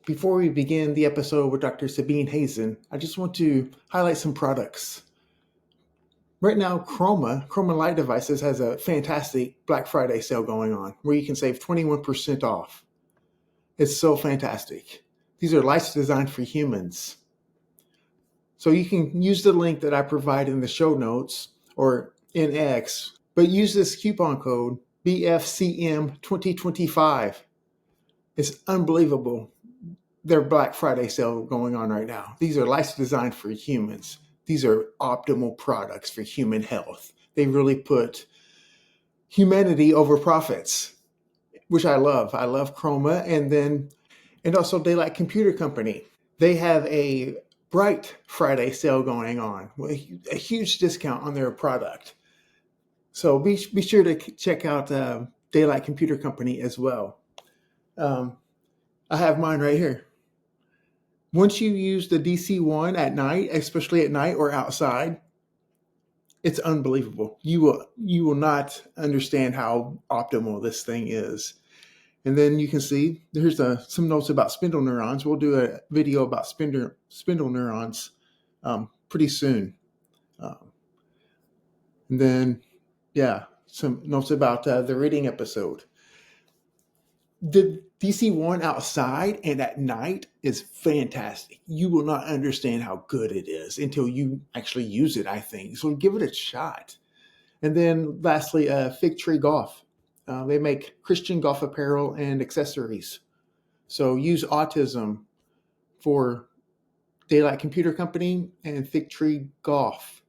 Before we begin the episode with Dr. Sabine Hazan, I just want to highlight some products. Right now, Chroma Light Devices has a fantastic Black Friday sale going on where you can save 21% off. It's so fantastic. These are lights designed for humans. So you can use the link that I provide in the show notes or in X, but use this coupon code BFCM2025. It's unbelievable. Their Black Friday sale going on right now. These are lights designed for humans. These are optimal products for human health. They really put humanity over profits, which I love. I love Chroma and also Daylight Computer Company. They have a Bright Friday sale going on with a huge discount on their product. So be sure to check out Daylight Computer Company as well. I have mine right here. Once you use the DC-1 at night, especially at night or outside, it's unbelievable. You will not understand how optimal this thing is. And then you can see there's some notes about spindle neurons. We'll do a video about spindle neurons pretty soon. And then, some notes about the reading episode. The DC-1 outside and at night is fantastic. You will not understand how good it is until you actually use it, I think. So give it a shot. And then lastly, Fig Tree Golf. They make Christian golf apparel and accessories. So use Autism for Daylight Computer Company and Fig Tree Golf.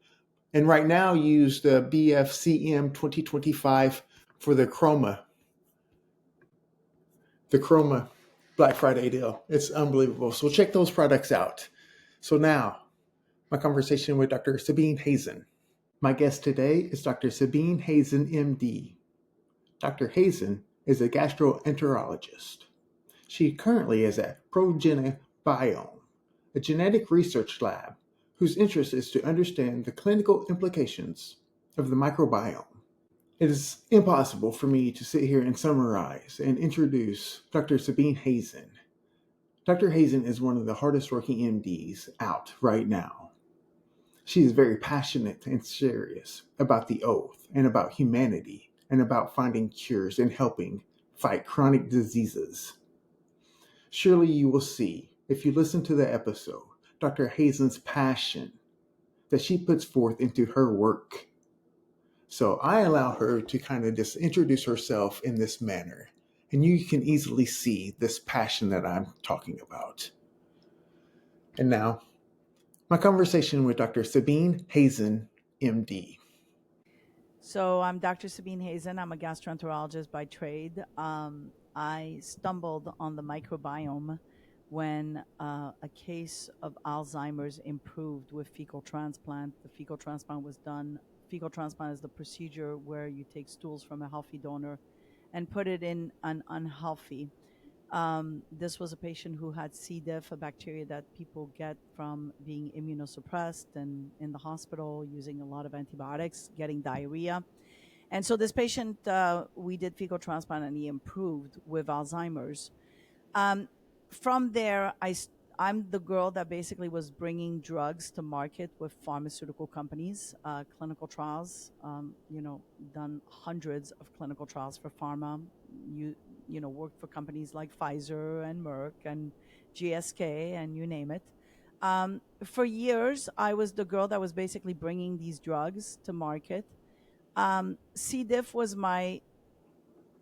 And right now use the BFCM 2025 for the Chroma Black Friday deal. It's unbelievable. So check those products out. So now, my conversation with Dr. Sabine Hazan. My guest today is Dr. Sabine Hazan, MD. Dr. Hazan is a gastroenterologist. She currently is at Microbiome, a genetic research lab whose interest is to understand the clinical implications of the microbiome. It is impossible for me to sit here and summarize and introduce Dr. Sabine Hazan. Dr. Hazan is one of the hardest working MDs out right now. She is very passionate and serious about the oath and about humanity and about finding cures and helping fight chronic diseases. Surely you will see, if you listen to the episode, Dr. Hazan's passion that she puts forth into her work. So I allow her to kind of just introduce herself in this manner. And you can easily see this passion that I'm talking about. And now, my conversation with Dr. Sabine Hazan, MD. So I'm Dr. Sabine Hazan. I'm a gastroenterologist by trade. I stumbled on the microbiome when a case of Alzheimer's improved with fecal transplant. The fecal transplant was done. Fecal transplant is the procedure where you take stools from a healthy donor and put it in an unhealthy. This was a patient who had C. diff, a bacteria that people get from being immunosuppressed and in the hospital using a lot of antibiotics, getting diarrhea. And so this patient, we did fecal transplant and he improved with Alzheimer's. From there, I'm the girl that basically was bringing drugs to market with pharmaceutical companies, clinical trials, done hundreds of clinical trials for pharma. Worked for companies like Pfizer and Merck and GSK and you name it. For years, I was the girl that was basically bringing these drugs to market. C. diff was my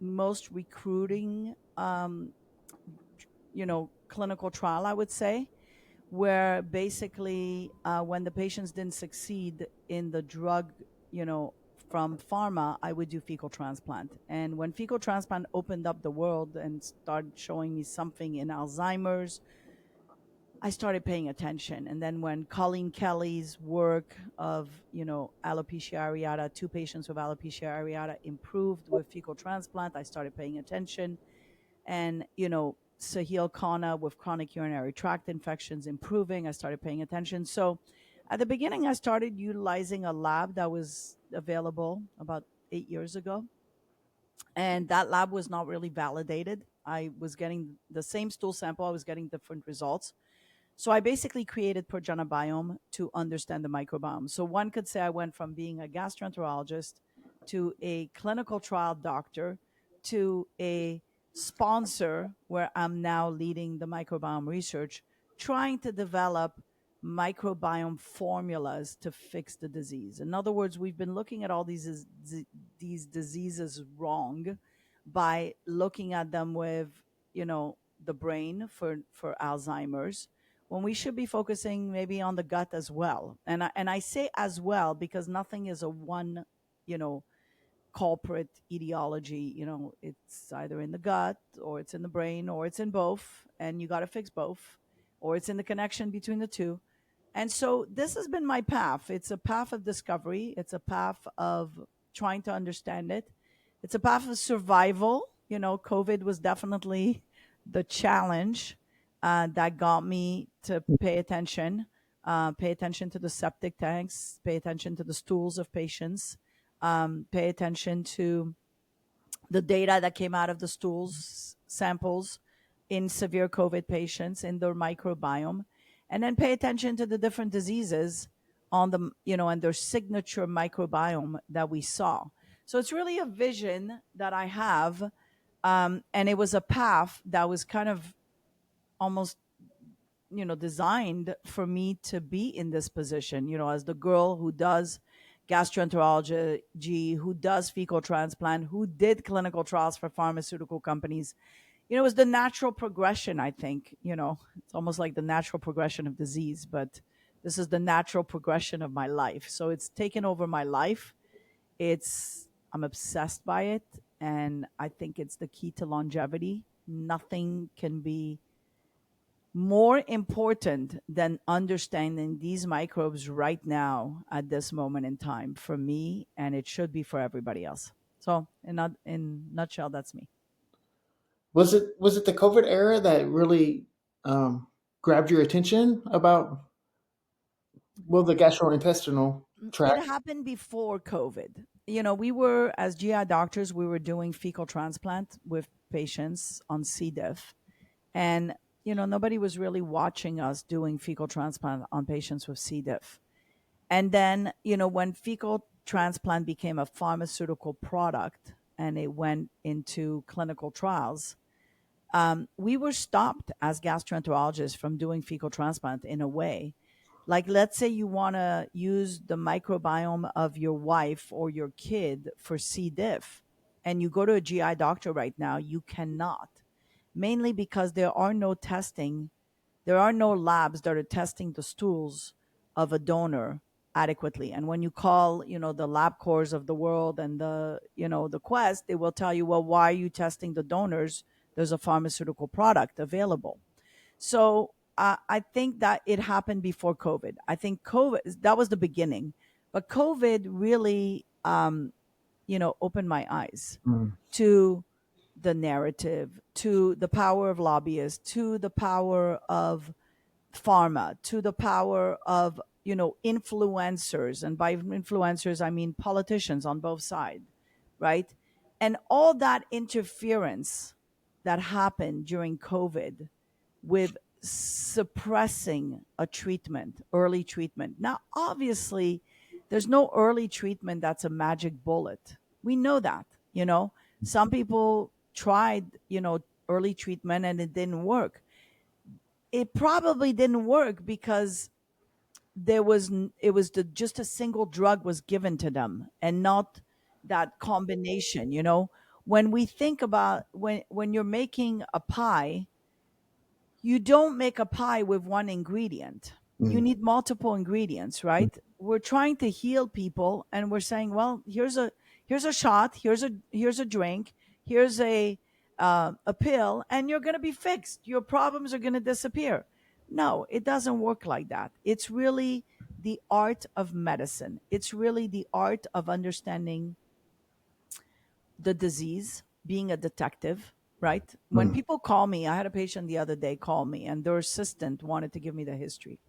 most recruiting, clinical trial, I would say, where basically when the patients didn't succeed in the drug, from pharma, I would do fecal transplant. And when fecal transplant opened up the world and started showing me something in Alzheimer's, I started paying attention. And then when Colleen Kelly's work of, alopecia areata, 2 patients with alopecia areata improved with fecal transplant, I started paying attention. And, Sahil Khanna with chronic urinary tract infections improving, I started paying attention. So at the beginning, I started utilizing a lab that was available about 8 years ago. And that lab was not really validated. I was getting the same stool sample, I was getting different results. So I basically created Progenobiome to understand the microbiome. So one could say I went from being a gastroenterologist to a clinical trial doctor to a sponsor where I'm now leading the microbiome research, trying to develop microbiome formulas to fix the disease. In other words, we've been looking at all these diseases wrong by looking at them with, the brain for Alzheimer's, when we should be focusing maybe on the gut as well. And I say as well because nothing is a one, you know, culprit etiology. It's either in the gut or it's in the brain or it's in both, and you got to fix both, or it's in the connection between the two. And so this has been my path. It's a path of discovery. It's a path of trying to understand it. It's a path of survival. COVID was definitely the challenge that got me to pay attention to the septic tanks, pay attention to the stools of patients, pay attention to the data that came out of the stools samples in severe COVID patients in their microbiome, and then pay attention to the different diseases on the, and their signature microbiome that we saw. So it's really a vision that I have. And it was a path that was kind of almost, designed for me to be in this position, as the girl who does gastroenterology, who does fecal transplant, who did clinical trials for pharmaceutical companies. It was the natural progression, I think. It's almost like the natural progression of disease, but this is the natural progression of my life. So it's taken over my life. I'm obsessed by it. And I think it's the key to longevity. Nothing can be more important than understanding these microbes right now at this moment in time for me, and it should be for everybody else. So in nutshell, that's me. Was it the COVID era that really grabbed your attention about, well, the gastrointestinal It tract? happened before COVID. We were, as GI doctors, we were doing fecal transplant with patients on C. diff, and nobody was really watching us doing fecal transplant on patients with C. diff. And then, when fecal transplant became a pharmaceutical product and it went into clinical trials, we were stopped as gastroenterologists from doing fecal transplant in a way. Like, let's say you want to use the microbiome of your wife or your kid for C. diff, and you go to a GI doctor right now, you cannot. Mainly because there are no labs that are testing the stools of a donor adequately. And when you call, the LabCorps of the world and the Quest, they will tell you, well, why are you testing the donors? There's a pharmaceutical product available. So I think that it happened before COVID. I think COVID, that was the beginning. But COVID really, opened my eyes Mm. to the narrative, to the power of lobbyists, to the power of pharma, to the power of, influencers. And by influencers, I mean politicians on both sides, right? And all that interference that happened during COVID with suppressing a treatment, early treatment. Now, obviously, there's no early treatment that's a magic bullet. We know that. Some people tried, early treatment and it didn't work. It probably didn't work because it was just a single drug was given to them and not that combination. When we think about when you're making a pie, you don't make a pie with one ingredient. You Mm. need multiple ingredients, right? We're trying to heal people and we're saying, well, here's a shot, here's a drink, here's a pill, and you're going to be fixed. Your problems are going to disappear. No, it doesn't work like that. It's really the art of medicine. It's really the art of understanding the disease, being a detective, right? When Mm. people call me, I had a patient the other day call me and their assistant wanted to give me the history.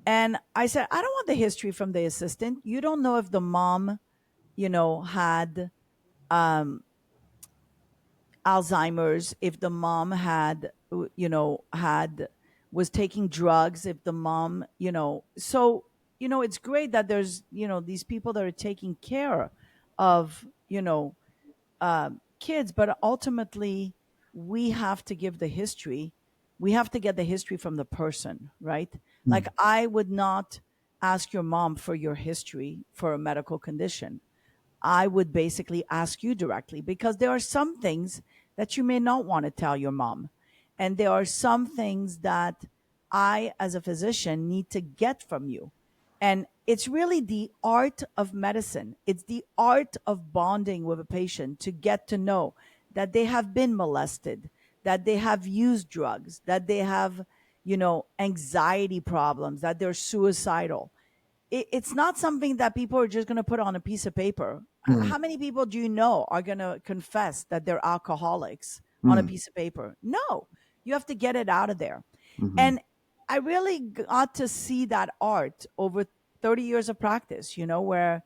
And I said, I don't want the history from the assistant. You don't know if the mom, had Alzheimer's, if the mom had, had was taking drugs, if the mom, so, it's great that there's, these people that are taking care of, kids, but ultimately we have to give the history. We have to get the history from the person, right? Like, Mm. I would not ask your mom for your history for a medical condition. I would basically ask you directly, because there are some things that you may not want to tell your mom. And there are some things that I, as a physician, need to get from you. And it's really the art of medicine. It's the art of bonding with a patient to get to know that they have been molested, that they have used drugs, that they have, anxiety problems, that they're suicidal. It's not something that people are just going to put on a piece of paper. Mm. How many people do you know are going to confess that they're alcoholics on a Mm. piece of paper? No, you have to get it out of there. Mhm. And I really got to see that art over 30 years of practice, where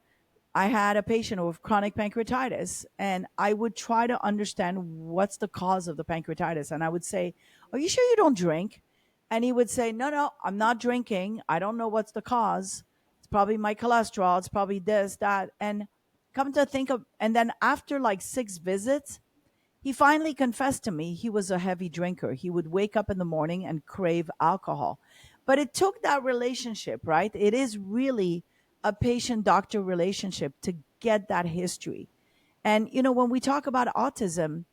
I had a patient with chronic pancreatitis, and I would try to understand what's the cause of the pancreatitis. And I would say, "Are you sure you don't drink?" And he would say, "No, no, I'm not drinking. I don't know what's the cause. It's probably my cholesterol. It's probably this, that." And come to think of, and then after like 6 visits, he finally confessed to me he was a heavy drinker. He would wake up in the morning and crave alcohol. But it took that relationship, right? It is really a patient doctor relationship to get that history. And, when we talk about autism,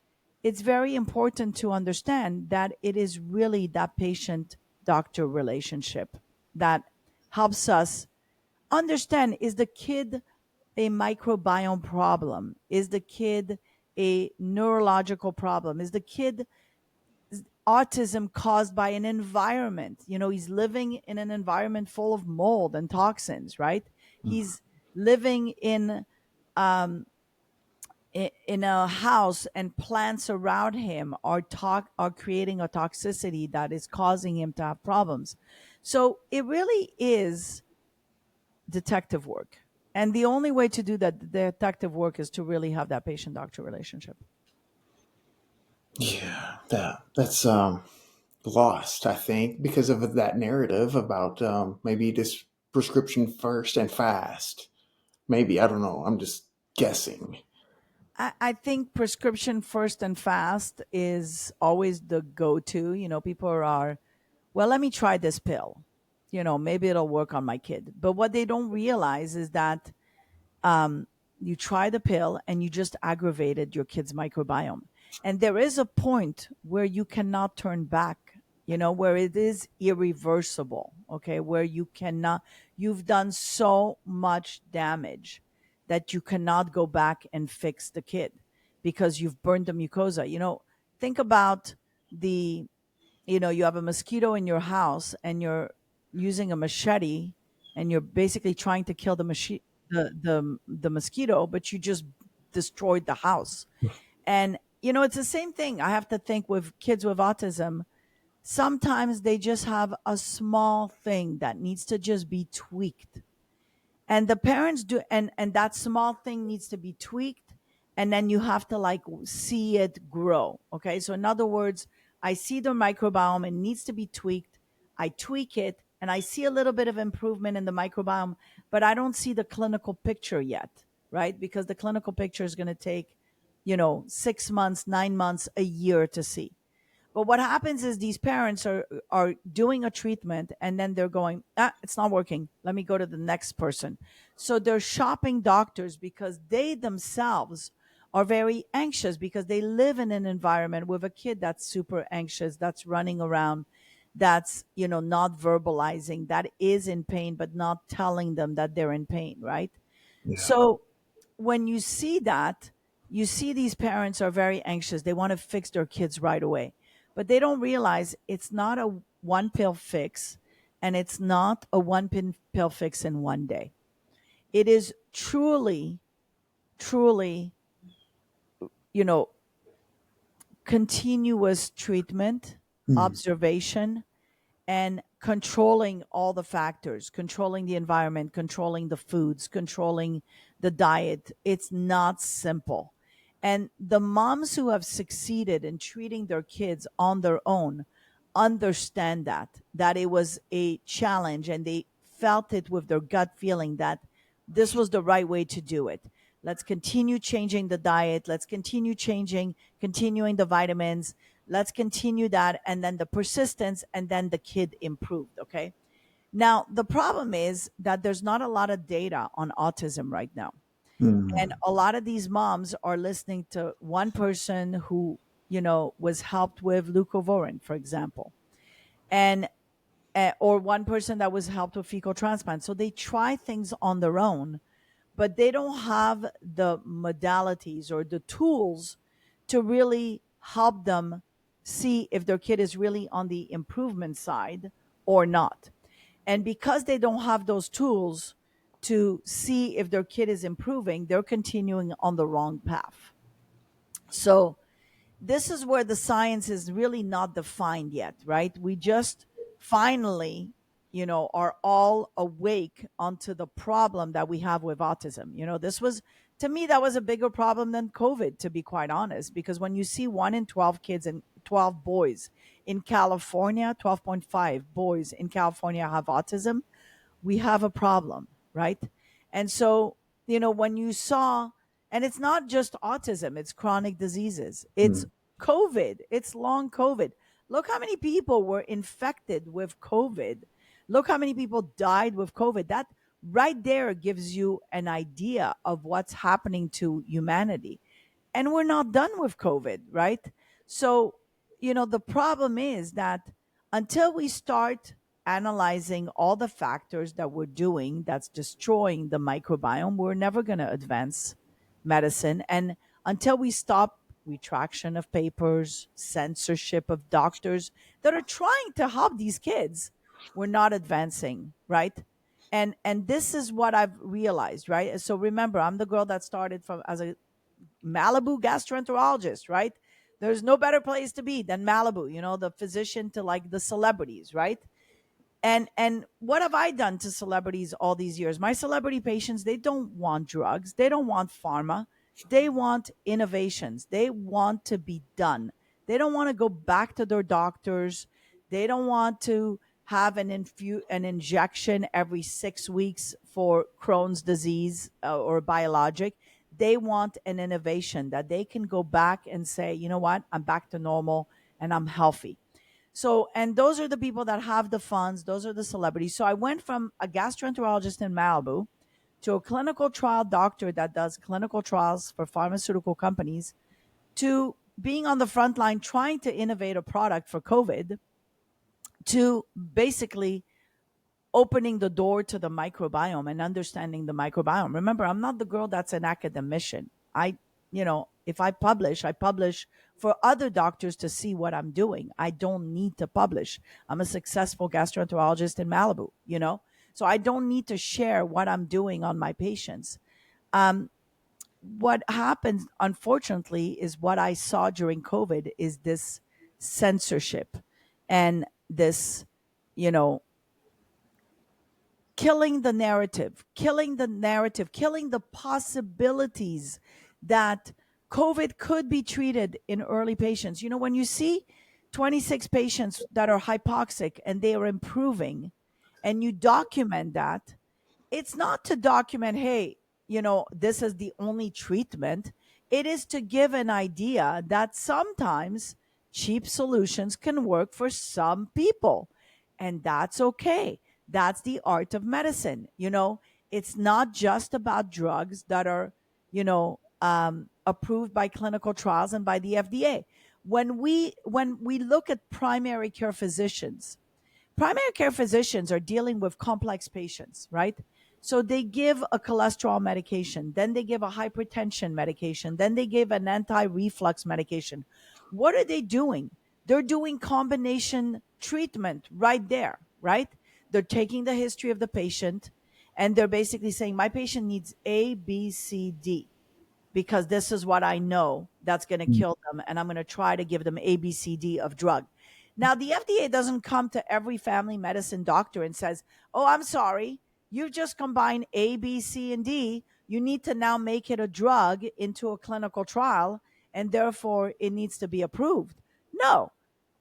it's very important to understand that it is really that patient doctor relationship that helps us understand, is the kid a microbiome problem? Is the kid a neurological problem? Is the kid autism caused by an environment? He's living in an environment full of mold and toxins, right? He's living um, in a house, and plants around him are creating a toxicity that is causing him to have problems. So it really is detective work. And the only way to do that detective work is to really have that patient doctor relationship. Yeah, that's lost, I think, because of that narrative about maybe this prescription first and fast. Maybe, I don't know. I'm just guessing. I think prescription first and fast is always the go to. People are, well, let me try this pill. Maybe it'll work on my kid. But what they don't realize is that um, you try the pill and you just aggravated your kid's microbiome. And there is a point where you cannot turn back, where it is irreversible, okay, where you've done so much damage that you cannot go back and fix the kid because you've burned the mucosa. Think about the, you have a mosquito in your house and you're using a machete and you're basically trying to kill the mosquito, but you just destroyed the house. And it's the same thing. I have to think with kids with autism. Sometimes they just have a small thing that needs to just be tweaked, and the parents do, and that small thing needs to be tweaked, and then you have to like see it grow. Okay, so in other words, I see the microbiome, it needs to be tweaked. I tweak it and I see a little bit of improvement in the microbiome, but I don't see the clinical picture yet, right? Because the clinical picture is going to take 6 months, 9 months, a year to see. But what happens is these parents are doing a treatment and then they're going, it's not working. Let me go to the next person. So they're shopping doctors because they themselves are very anxious because they live in an environment with a kid that's super anxious, that's running around, that's, not verbalizing, that is in pain, but not telling them that they're in pain, right? Yeah. So when you see that, you see these parents are very anxious. They want to fix their kids right away. But they don't realize it's not a one pill fix, and it's not a pill fix in one day. It is truly, truly, you know, continuous treatment, Mm. observation, and controlling all the factors, controlling the environment, controlling the foods, controlling the diet. It's not simple. And the moms who have succeeded in treating their kids on their own understand that it was a challenge, and they felt it with their gut feeling that this was the right way to do it. Let's continue changing the diet. Let's continue continuing the vitamins. Let's continue that. And then the persistence, and then the kid improved. Okay. Now, the problem is that there's not a lot of data on autism right now. And Mm. a lot of these moms are listening to one person who, was helped with leucovorin, for example, and or one person that was helped with fecal transplant. So they try things on their own, but they don't have the modalities or the tools to really help them see if their kid is really on the improvement side or not. And because they don't have those tools to see if their kid is improving, they're continuing on the wrong path. So this is where the science is really not defined yet, right? We just finally, are all awake onto the problem that we have with autism. This was, to me, that was a bigger problem than COVID, to be quite honest, because when you see 1 in 12 kids and 12 boys in California, 12.5 boys in California have autism, we have a problem, right? And so, when you saw, and it's not just autism, it's chronic diseases, it's Mm. COVID, it's long COVID. Look how many people were infected with COVID. Look how many people died with COVID. That right there gives you an idea of what's happening to humanity. And we're not done with COVID, right? So, the problem is that until we start analyzing all the factors that we're doing that's destroying the microbiome, we're never going to advance medicine. And until we stop retraction of papers, censorship of doctors that are trying to help these kids, we're not advancing, right? And this is what I've realized, right? So remember, I'm the girl that started from as a Malibu gastroenterologist, right? There's no better place to be than Malibu, the physician to like the celebrities, right? And what have I done to celebrities all these years? My celebrity patients, they don't want drugs, they don't want pharma, they want innovations, they want to be done, they don't want to go back to their doctors, they don't want to have an injection every 6 weeks for Crohn's disease, or biologic. They want an innovation that they can go back and say, you know what, I'm back to normal and I'm healthy. So, and those are the people that have the funds, those are the celebrities. So I went from a gastroenterologist in Malibu to a clinical trial doctor that does clinical trials for pharmaceutical companies to being on the front line trying to innovate a product for COVID, to basically opening the door to the microbiome and understanding the microbiome. Remember, I'm not the girl that's an academician. If I publish for other doctors to see what I'm doing. I don't need to publish. I'm a successful gastroenterologist in Malibu. So I don't need to share what I'm doing on my patients. Um, what happens, unfortunately, is what I saw during COVID is this censorship and this, you know, killing the possibilities that COVID could be treated in early patients. When you see 26 patients that are hypoxic and they are improving, and you document that, it's not to document, hey, this is the only treatment. It is to give an idea that sometimes cheap solutions can work for some people. And that's okay. That's the art of medicine. It's not just about drugs that are, approved by clinical trials and by the FDA. When we look at primary care physicians are dealing with complex patients, right? So they give a cholesterol medication, then they give a hypertension medication, then they give an anti reflux medication. What are they doing? They're doing combination treatment right there, right? They're taking the history of the patient and they're basically saying, my patient needs A, B, C, D because this is what I know that's going to kill them. And I'm going to try to give them ABCD of drug. Now, the FDA doesn't come to every family medicine doctor and says, oh, I'm sorry, you've just combined A, B, C, and D. you need to now make it a drug into a clinical trial, and therefore it needs to be approved. No,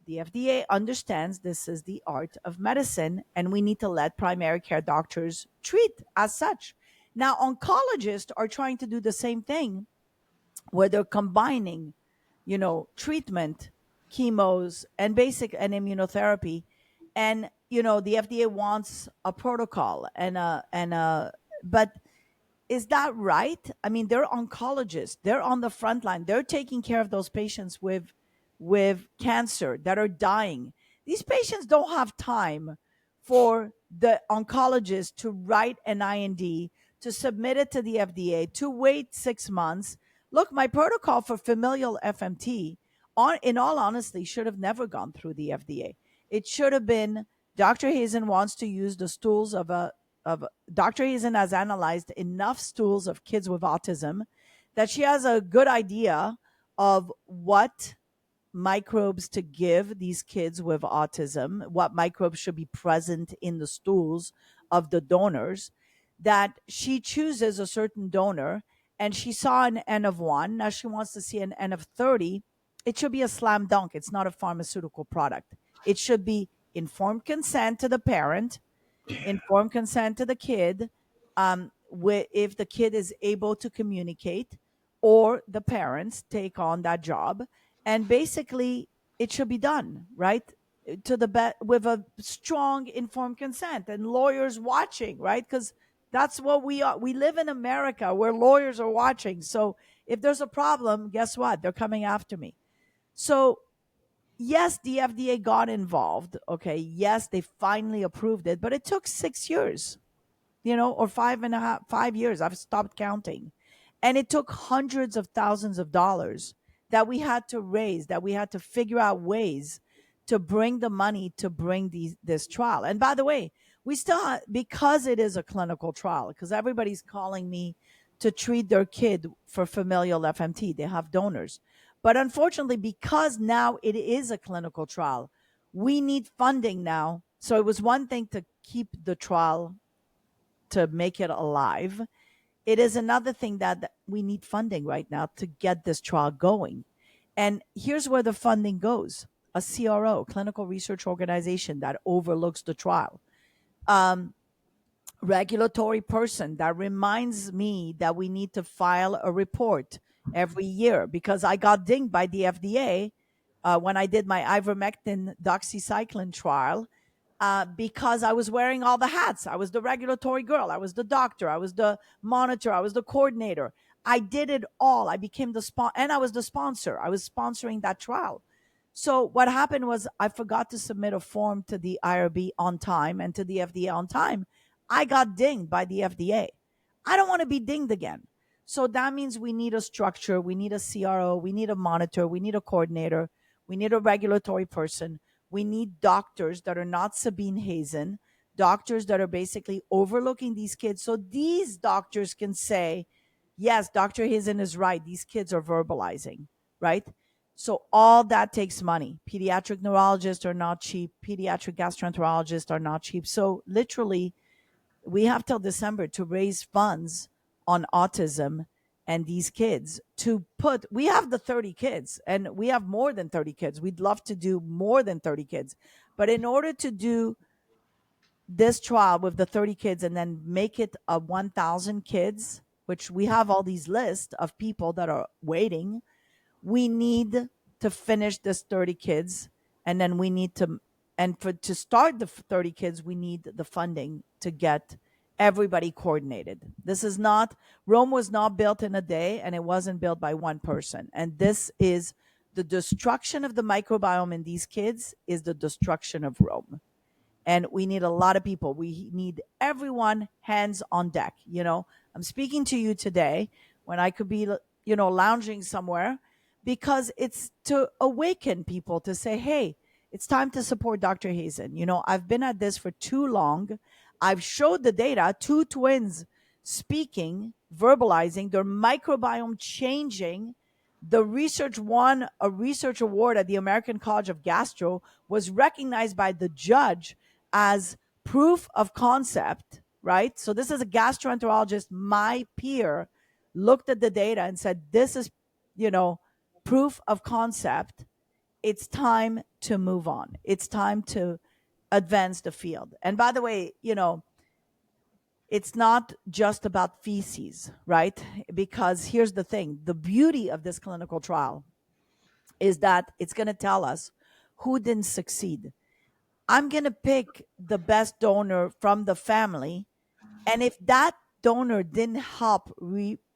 the FDA understands this is the art of medicine, and we need to let primary care doctors treat as such. Now, oncologists are trying to do the same thing where they're combining, treatment, chemos, and basic and immunotherapy. And, the FDA wants a protocol but is that right? I mean, they're oncologists. They're on the front line. They're taking care of those patients with cancer that are dying. These patients don't have time for the oncologist to write an IND, to submit it to the FDA, to wait 6 months. Look, my protocol for familial FMT, in all honesty, should have never gone through the FDA. It should have been Dr. Hazen wants to use the stools of Dr. Hazen has analyzed enough stools of kids with autism that she has a good idea of what microbes to give these kids with autism, what microbes should be present in the stools of the donors, that she chooses a certain donor and she saw an N of 1. Now she wants to see an N of 30. It should be a slam dunk. It's not a pharmaceutical product. It should be informed consent to the parent, informed consent to the kid, if the kid is able to communicate, or the parents take on that job, and basically it should be done right to the with a strong informed consent and lawyers watching, right? Because that's what we are. We live in America where lawyers are watching. So if there's a problem, guess what? They're coming after me. So yes, the FDA got involved. Okay. Yes, they finally approved it, but it took 6 years, or 5.5 5 years. I've stopped counting. And it took hundreds of thousands of dollars that we had to raise, that we had to figure out ways to bring the money to bring this trial. And by the way, we still because it is a clinical trial, because everybody's calling me to treat their kid for familial FMT. They have donors. But unfortunately, because now it is a clinical trial, we need funding now. So it was one thing to keep the trial, to make it alive. It is another thing that we need funding right now to get this trial going. And here's where the funding goes: a CRO, clinical research organization, that overlooks the trial. Regulatory person that reminds me that we need to file a report every year, because I got dinged by the FDA when I did my ivermectin doxycycline trial, because I was wearing all the hats. I was the regulatory girl. I was the doctor. I was the monitor. I was the coordinator. I did it all. I became and I was the sponsor. I was sponsoring that trial. So what happened was I forgot to submit a form to the IRB on time and to the FDA on time. I got dinged by the FDA. I don't want to be dinged again. So that means we need a structure. We need a CRO. We need a monitor. We need a coordinator. We need a regulatory person. We need doctors that are not Sabine Hazan, doctors that are basically overlooking these kids. So these doctors can say, yes, Dr. Hazan is right. These kids are verbalizing, right? So all that takes money. Pediatric neurologists are not cheap. Pediatric gastroenterologists are not cheap. So literally, we have till December to raise funds on autism and these kids we have the 30 kids, and we have more than 30 kids. We'd love to do more than 30 kids. But in order to do this trial with the 30 kids and then make it a 1,000 kids, which we have all these lists of people that are waiting, we need to finish this 30 kids. And then we need to start the 30 kids, we need the funding to get everybody coordinated. Rome was not built in a day, and it wasn't built by one person. And this is the destruction of the microbiome in these kids is the destruction of Rome. And we need a lot of people. We need everyone hands on deck. I'm speaking to you today when I could be, lounging somewhere, because it's to awaken people to say, hey, it's time to support Dr. Hazan. I've been at this for too long. I've showed the data, 2 twins speaking, verbalizing, their microbiome changing. The research won a research award at the American College of Gastro, was recognized by the judge as proof of concept, right? So this is a gastroenterologist, my peer, looked at the data and said, this is, proof of concept. It's time to move on. It's time to advance the field. And by the way, it's not just about feces, right? Because here's the thing, the beauty of this clinical trial is that it's going to tell us who didn't succeed. I'm going to pick the best donor from the family. And if that donor didn't help regain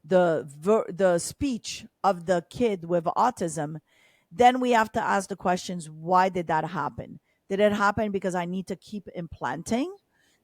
the speech of the kid with autism, then we have to ask the questions, why did that happen? Did it happen because I need to keep implanting?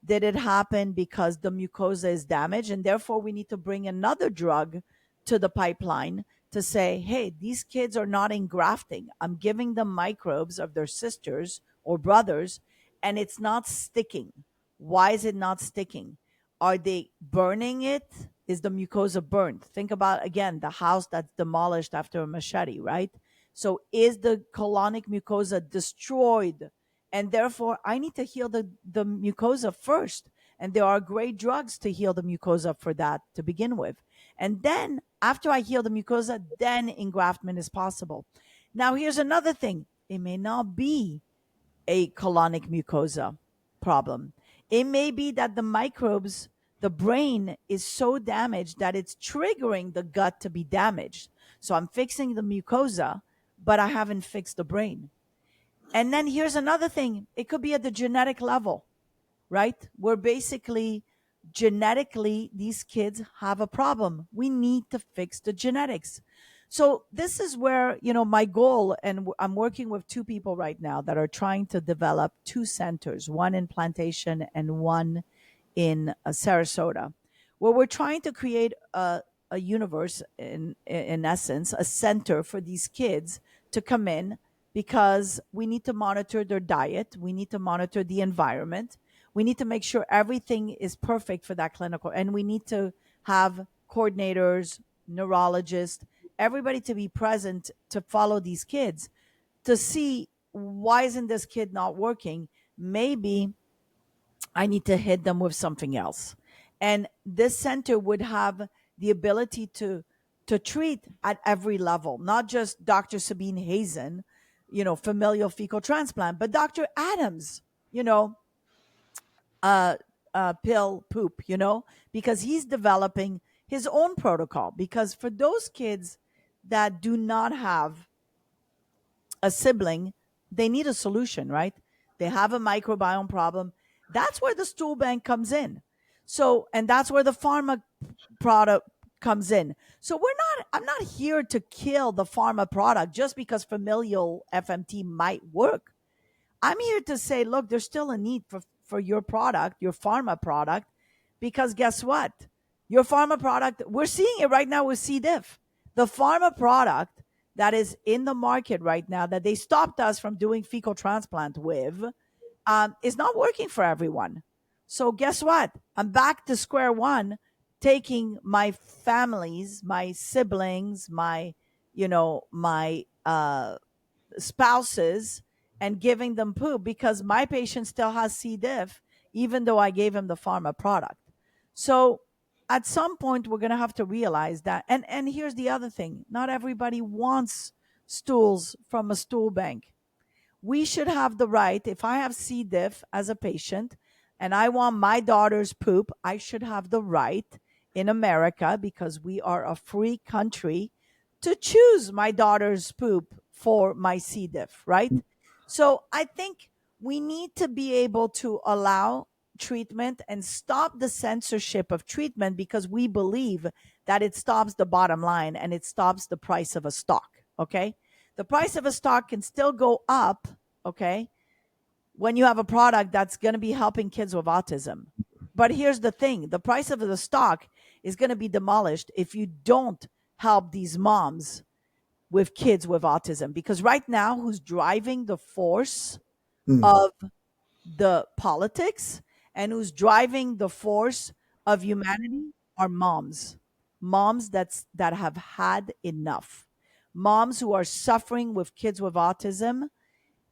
Did it happen because the mucosa is damaged and therefore we need to bring another drug to the pipeline to say, hey, these kids are not engrafting. I'm giving them microbes of their sisters or brothers and it's not sticking. Why is it not sticking? Are they burning it? Is the mucosa burnt? Think about, again, the house that's demolished after a machete, right? So is the colonic mucosa destroyed? And therefore, I need to heal the mucosa first. And there are great drugs to heal the mucosa for that to begin with. And then after I heal the mucosa, then engraftment is possible. Now, here's another thing. It may not be a colonic mucosa problem. It may be that the microbes, the brain is so damaged that it's triggering the gut to be damaged. So I'm fixing the mucosa, but I haven't fixed the brain. And then here's another thing, it could be at the genetic level, right? Where basically genetically these kids have a problem. We need to fix the genetics. So this is where, my goal, and I'm working with two people right now that are trying to develop two centers, one in Plantation and one in Sarasota, where we're trying to create a universe, in essence, a center for these kids to come in, because we need to monitor their diet, we need to monitor the environment, we need to make sure everything is perfect for that clinical, and we need to have coordinators, neurologists, everybody to be present to follow these kids to see, why isn't this kid not working? Maybe I need to hit them with something else. And this center would have the ability to treat at every level, not just Dr. Sabine Hazan, familial fecal transplant, but Dr. Adams, you know, uh, pill poop, because he's developing his own protocol. Because for those kids that do not have a sibling, they need a solution, right? They have a microbiome problem. That's where the stool bank comes in. So, and that's where the pharma product comes in. So I'm not here to kill the pharma product just because familial FMT might work. I'm here to say, look, there's still a need for your product, your pharma product, because guess what? Your pharma product, we're seeing it right now with C. diff. The pharma product that is in the market right now that they stopped us from doing fecal transplant with is not working for everyone. So guess what? I'm back to square one, taking my families, my siblings, my spouses, and giving them poop because my patient still has C. diff, even though I gave him the pharma product. So at some point, we're going to have to realize that. And here's the other thing, not everybody wants stools from a stool bank. We should have the right, if I have C. diff as a patient and I want my daughter's poop, I should have the right in America, because we are a free country, to choose my daughter's poop for my C. diff, right? So I think we need to be able to allow treatment and stop the censorship of treatment, because we believe that it stops the bottom line and it stops the price of a stock. Okay. The price of a stock can still go up. Okay. When you have a product that's going to be helping kids with autism. But here's the thing, the price of the stock is going to be demolished if you don't help these moms with kids with autism. Because right now, who's driving the force of the politics and who's driving the force of humanity are moms that have had enough, moms who are suffering with kids with autism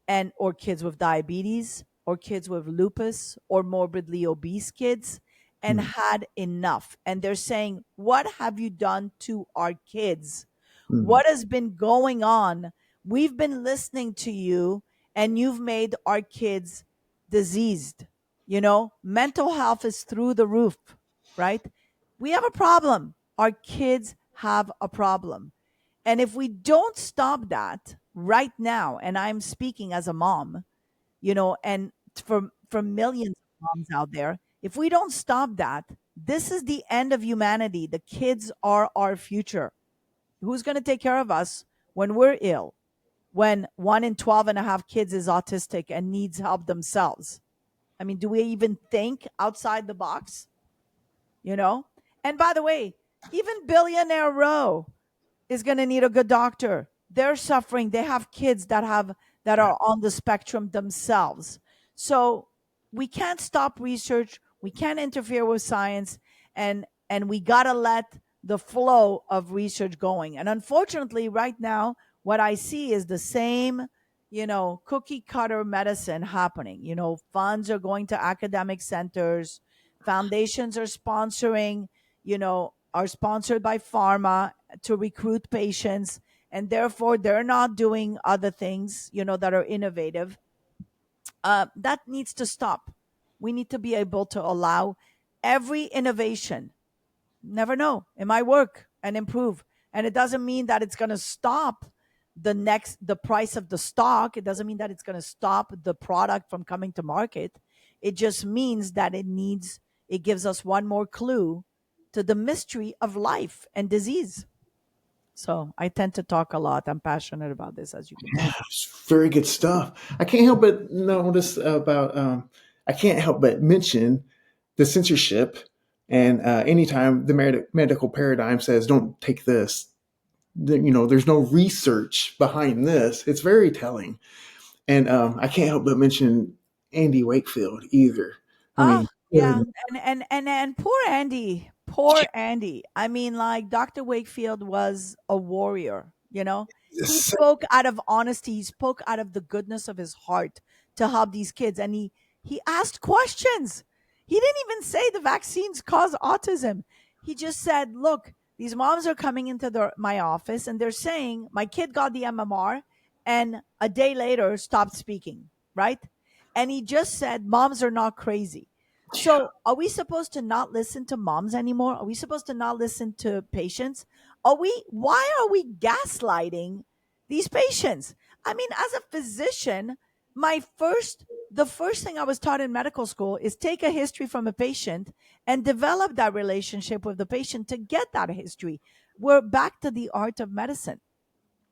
and or kids with diabetes or kids with lupus or morbidly obese kids and Mm, had enough. And they're saying, what have you done to our kids? mm, What has been going on? We've been listening to you, and you've made our kids diseased. Mental health is through the roof, right? We have a problem. Our kids have a problem. And if we don't stop that right now, and I'm speaking as a mom, and for millions of moms out there, if we don't stop that, this is the end of humanity. The kids are our future. Who's going to take care of us when we're ill? When 1 in 12 and a half kids is autistic and needs help themselves? I mean, do we even think outside the box? You know? And by the way, even billionaire Roe is going to need a good doctor. They're suffering. They have kids that yeah. are on the spectrum themselves. So we can't stop research. We can't interfere with science, and we got to let the flow of research going. And unfortunately, right now, what I see is the same, cookie cutter medicine happening. Funds are going to academic centers, foundations are sponsoring, are sponsored by pharma to recruit patients, and therefore they're not doing other things that are innovative. That needs to stop. We need to be able to allow every innovation, never know, it might work and improve. And it doesn't mean that it's going to stop the price of the stock. It doesn't mean that it's going to stop the product from coming to market. It just means that it gives us one more clue to the mystery of life and disease. So I tend to talk a lot. I'm passionate about this, as you can Yeah, see. it's very good stuff. I can't help but notice about. I can't help but mention the censorship, and anytime the medical paradigm says "don't take this," there's no research behind this. It's very telling, and I can't help but mention Andy Wakefield either. I Oh, mean, yeah. And poor Andy. Poor Andy. I mean, like, Dr. Wakefield was a warrior. He just spoke out of honesty. He spoke out of the goodness of his heart to help these kids. And he asked questions. He didn't even say the vaccines cause autism. He just said, look, these moms are coming into my office and they're saying my kid got the MMR and a day later stopped speaking, right? And he just said moms are not crazy. So are we supposed to not listen to moms anymore? Are we supposed to not listen to patients? Why are we gaslighting these patients? I mean, as a physician, the first thing I was taught in medical school is take a history from a patient and develop that relationship with the patient to get that history. We're back to the art of medicine.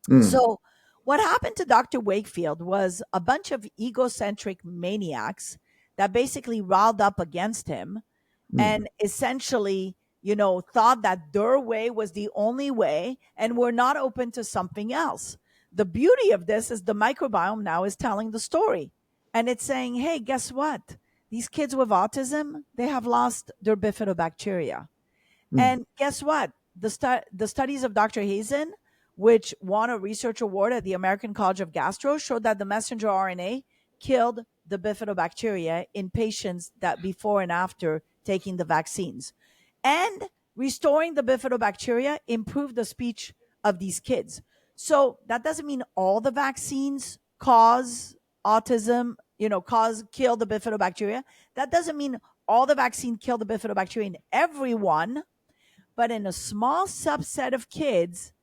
mm, So, what happened to Dr. Wakefield was a bunch of egocentric maniacs that basically riled up against him mm, and essentially, thought that their way was the only way and were not open to something else. The beauty of this is the microbiome now is telling the story, and it's saying, hey, guess what? These kids with autism, they have lost their bifidobacteria. mm. And guess what? The studies of Dr. Hazen, which won a research award at the American College of Gastro, showed that the messenger RNA killed the bifidobacteria in patients that before and after taking the vaccines. And restoring the bifidobacteria improved the speech of these kids. So that doesn't mean all the vaccines cause autism, kill the bifidobacteria. That doesn't mean all the vaccine kill the bifidobacteria in everyone, but in a small subset of kids,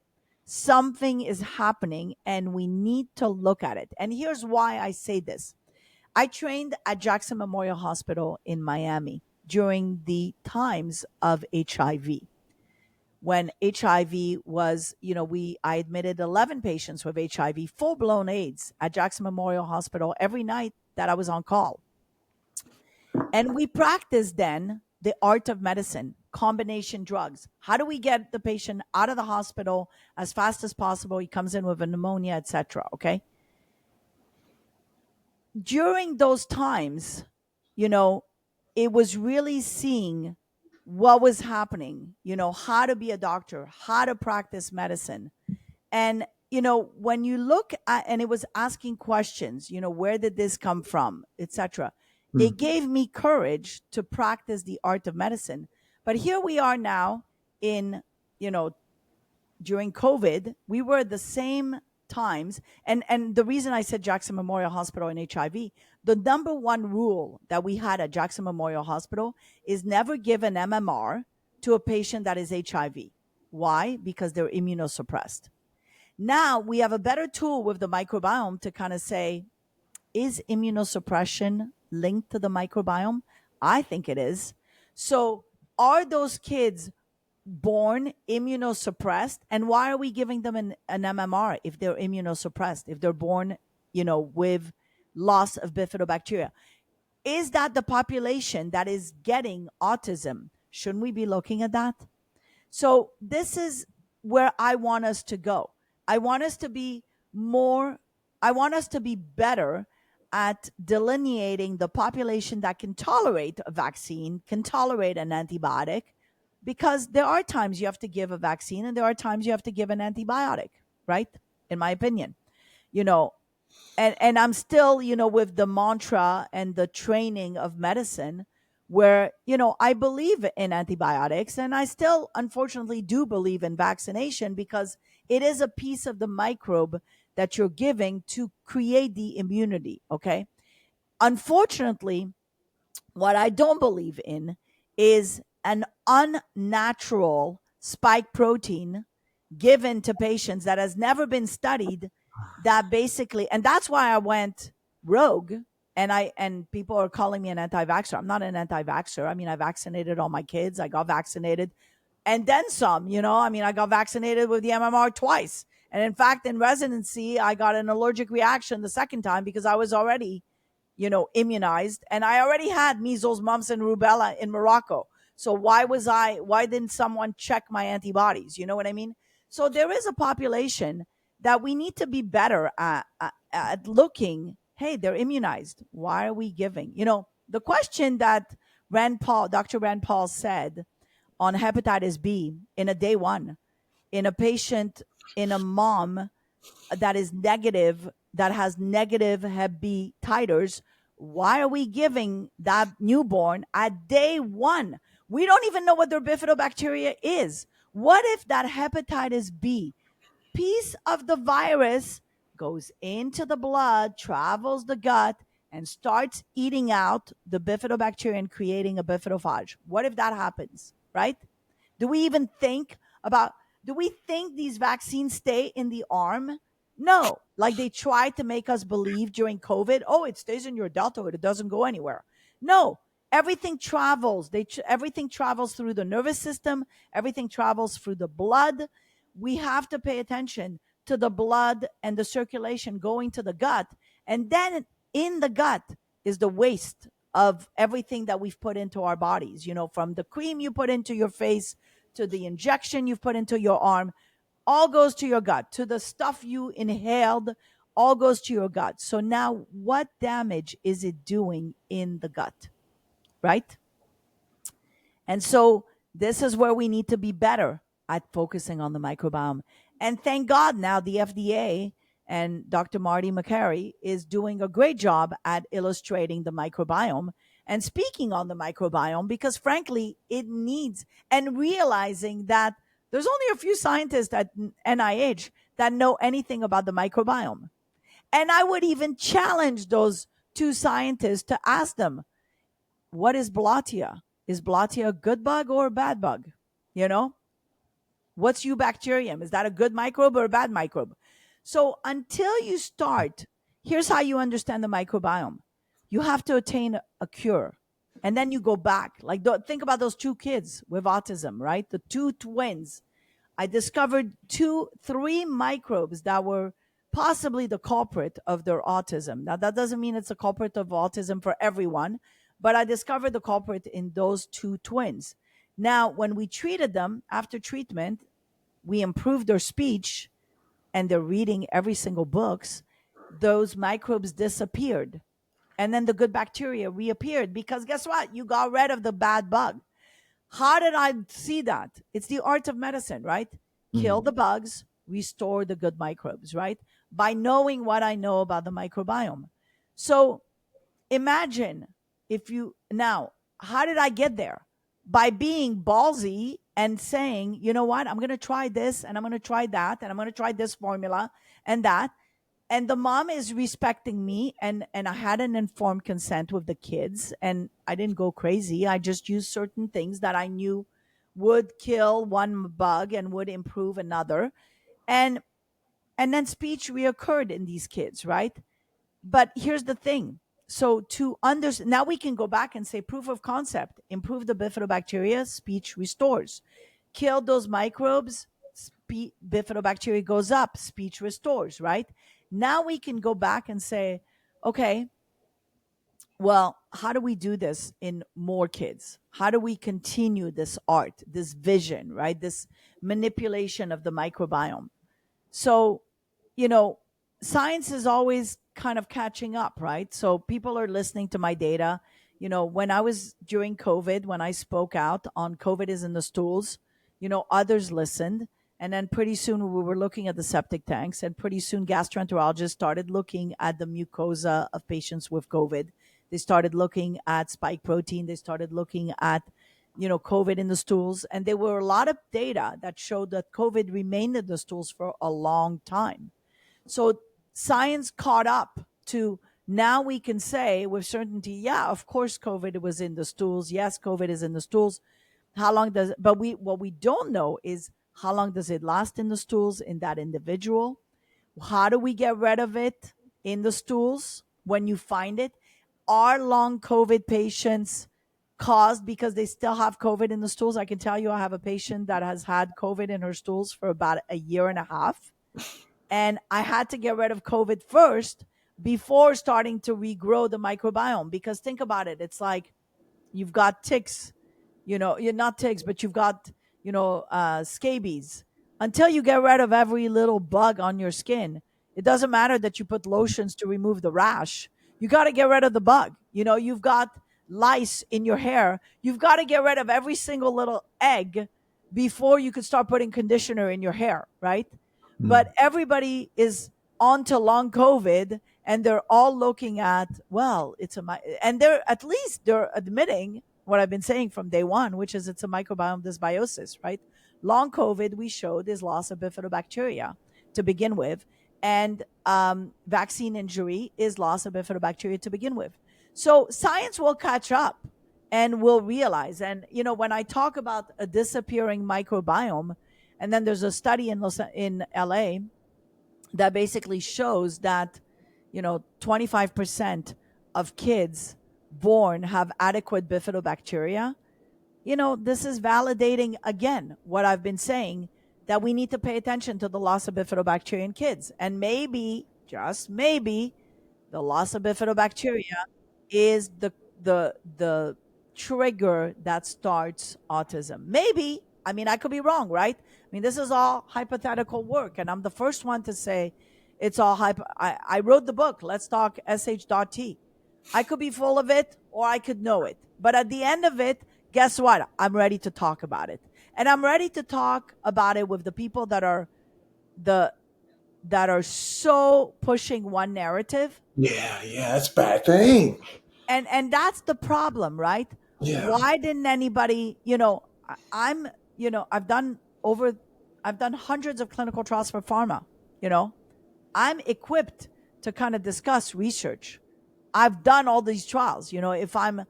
something is happening and we need to look at it. And here's why I say this. I trained at Jackson Memorial Hospital in Miami during the times of HIV. When HIV was, I admitted 11 patients with HIV, full blown AIDS at Jackson Memorial Hospital every night that I was on call. And we practice then the art of medicine, combination drugs. How do we get the patient out of the hospital as fast as possible? He comes in with a pneumonia, etc. Okay. During those times, you know, it was really seeing what was happening, how to be a doctor, how to practice medicine. And when you look at, and it was asking questions, where did this come from, etc. Mm. It gave me courage to practice the art of medicine. But here we are now in, you know, during COVID, we were at the same times. And the reason I said Jackson Memorial Hospital and HIV, the number one rule that we had at Jackson Memorial Hospital is never give an MMR to a patient that is HIV. Why? Because they're immunosuppressed. Now we have a better tool with the microbiome to kind of say, is immunosuppression linked to the microbiome? I think it is. So are those kids born immunosuppressed? And why are we giving them an MMR if they're immunosuppressed, if they're born, with loss of bifidobacteria? Is that the population that is getting autism? Shouldn't we be looking at that? So this is where I want us to go. I want us to be more, I want us to be better at delineating the population that can tolerate a vaccine, can tolerate an antibiotic, because there are times you have to give a vaccine and there are times you have to give an antibiotic, right? In my opinion, you know, and I'm still, with the mantra and the training of medicine where, I believe in antibiotics, and I still unfortunately do believe in vaccination because it is a piece of the microbe that you're giving to create the immunity. Okay. Unfortunately, what I don't believe in is an unnatural spike protein given to patients that has never been studied, that basically, and that's why I went rogue. And people are calling me an anti-vaxxer. I'm not an anti-vaxxer. I mean, I vaccinated all my kids. I got vaccinated and then some, I got vaccinated with the MMR twice. And in fact, in residency, I got an allergic reaction the second time because I was already, immunized, and I already had measles, mumps, and rubella in Morocco. So why didn't someone check my antibodies? You know what I mean? So there is a population that we need to be better at looking. Hey, they're immunized. Why are we giving? The question that Dr. Rand Paul said on hepatitis B in a day one, in a patient, in a mom that is negative, that has negative Hep B titers, why are we giving that newborn at day one? We don't even know what their bifidobacteria is. What if that hepatitis B piece of the virus goes into the blood, travels the gut, and starts eating out the bifidobacteria and creating a bifidophage? What if that happens, right? Do we even think about, do we think these vaccines stay in the arm? No, like they tried to make us believe during COVID, oh, it stays in your deltoid, it doesn't go anywhere. No, everything travels. Everything travels through the nervous system, everything travels through the blood. We have to pay attention to the blood and the circulation going to the gut. And then in the gut is the waste of everything that we've put into our bodies, from the cream you put into your face to the injection you've put into your arm, all goes to your gut, to the stuff you inhaled, all goes to your gut. So now what damage is it doing in the gut, right? And so this is where we need to be better at focusing on the microbiome. And thank God now the FDA and Dr. Marty Makary is doing a great job at illustrating the microbiome and speaking on the microbiome, because frankly, it needs, and realizing that there's only a few scientists at NIH that know anything about the microbiome. And I would even challenge those two scientists to ask them, what is Blottia? Is Blottia a good bug or a bad bug? You know, what's Eubacterium? Is that a good microbe or a bad microbe? So until you start, here's how you understand the microbiome. You have to attain a cure. And then you go back. Like, think about those two kids with autism, right? The two twins. I discovered 3 microbes that were possibly the culprit of their autism. Now, that doesn't mean it's a culprit of autism for everyone, but I discovered the culprit in those 2 twins. Now, when we treated them after treatment, we improved their speech and they're reading every single books. Those microbes disappeared. And then the good bacteria reappeared because guess what? You got rid of the bad bug. How did I see that? It's the art of medicine, right? Kill the bugs, restore the good microbes, right? By knowing what I know about the microbiome. So imagine if you now, how did I get there? By being ballsy and saying, you know what, I'm going to try this and I'm going to try that and I'm going to try this formula and that. And the mom is respecting me, and I had an informed consent with the kids, and I didn't go crazy. I just used certain things that I knew would kill one bug and would improve another. And then speech reoccurred in these kids, right? But here's the thing. So to understand, now we can go back and say proof of concept: improve the bifidobacteria, speech restores. Kill those microbes, bifidobacteria goes up, speech restores, right? Now we can go back and say, okay, well, how do we do this in more kids? How do we continue this art, this vision, right? This manipulation of the microbiome. So, you know, science is always kind of catching up, right? So people are listening to my data. When I was during COVID, when I spoke out on COVID is in the stools, others listened. And then pretty soon we were looking at the septic tanks, and pretty soon gastroenterologists started looking at the mucosa of patients with COVID. They started looking at spike protein. They started looking at COVID in the stools. And there were a lot of data that showed that COVID remained in the stools for a long time. So science caught up to, now we can say with certainty, yeah, of course COVID was in the stools. Yes, COVID is in the stools. How long does, but what we don't know is how long does it last in the stools in that individual? How do we get rid of it in the stools when you find it? Are long COVID patients caused because they still have COVID in the stools? I can tell you, I have a patient that has had COVID in her stools for about a year and a half. And I had to get rid of COVID first before starting to regrow the microbiome. Because think about it. It's like you've got ticks, you're not ticks, but you've got, scabies. Until you get rid of every little bug on your skin, it doesn't matter that you put lotions to remove the rash. You got to get rid of the bug. You've got lice in your hair. You've got to get rid of every single little egg before you could start putting conditioner in your hair, right? But everybody is on to long COVID, and they're all looking at, well, and they're admitting what I've been saying from day one, which is it's a microbiome dysbiosis, right? Long COVID, we showed, is loss of bifidobacteria to begin with, and vaccine injury is loss of bifidobacteria to begin with. So science will catch up and will realize. And when I talk about a disappearing microbiome, and then there's a study in LA that basically shows that 25% of kids born have adequate bifidobacteria. This is validating again what I've been saying, that we need to pay attention to the loss of bifidobacteria in kids. And maybe, just maybe, the loss of bifidobacteria is the trigger that starts autism. Maybe. I mean, I could be wrong, right? I mean, this is all hypothetical work, and I'm the first one to say it's all I wrote the book, Let's Talk SH.T. I could be full of it, or I could know it. But at the end of it, guess what? I'm ready to talk about it. And I'm ready to talk about it with the people that are so pushing one narrative. Yeah, that's a bad thing. And that's the problem, right? Yeah. Why didn't anybody, I'm, I've done hundreds of clinical trials for pharma. I'm equipped to kind of discuss research. I've done all these trials. If I'm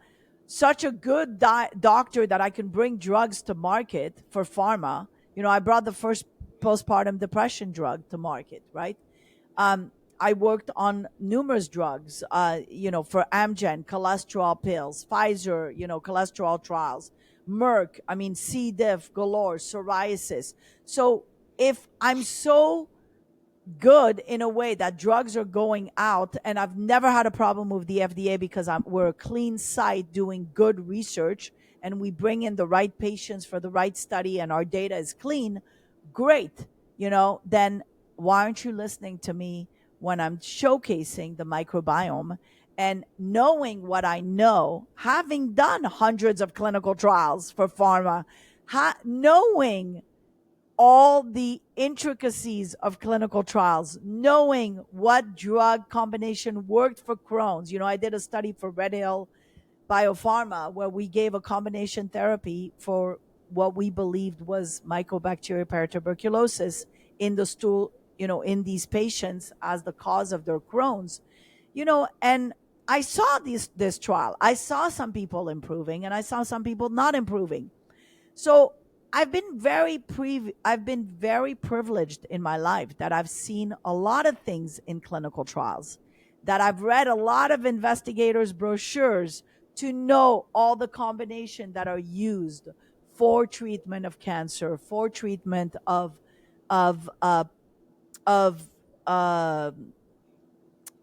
such a good doctor that I can bring drugs to market for pharma, I brought the first postpartum depression drug to market, right? I worked on numerous drugs, for Amgen, cholesterol pills, Pfizer, cholesterol trials, Merck, C. diff galore, psoriasis. So if I'm so good in a way that drugs are going out, and I've never had a problem with the FDA because we're a clean site doing good research, and we bring in the right patients for the right study, and our data is clean, great, then why aren't you listening to me when I'm showcasing the microbiome and knowing what I know, having done hundreds of clinical trials for pharma, knowing all the intricacies of clinical trials, knowing what drug combination worked for Crohn's. I did a study for Red Hill Biopharma where we gave a combination therapy for what we believed was Mycobacteria paratuberculosis in the stool, in these patients as the cause of their Crohn's, and I saw this trial. I saw some people improving and I saw some people not improving. So I've been very privileged in my life that I've seen a lot of things in clinical trials, that I've read a lot of investigators' brochures to know all the combination that are used for treatment of cancer, for treatment of of uh,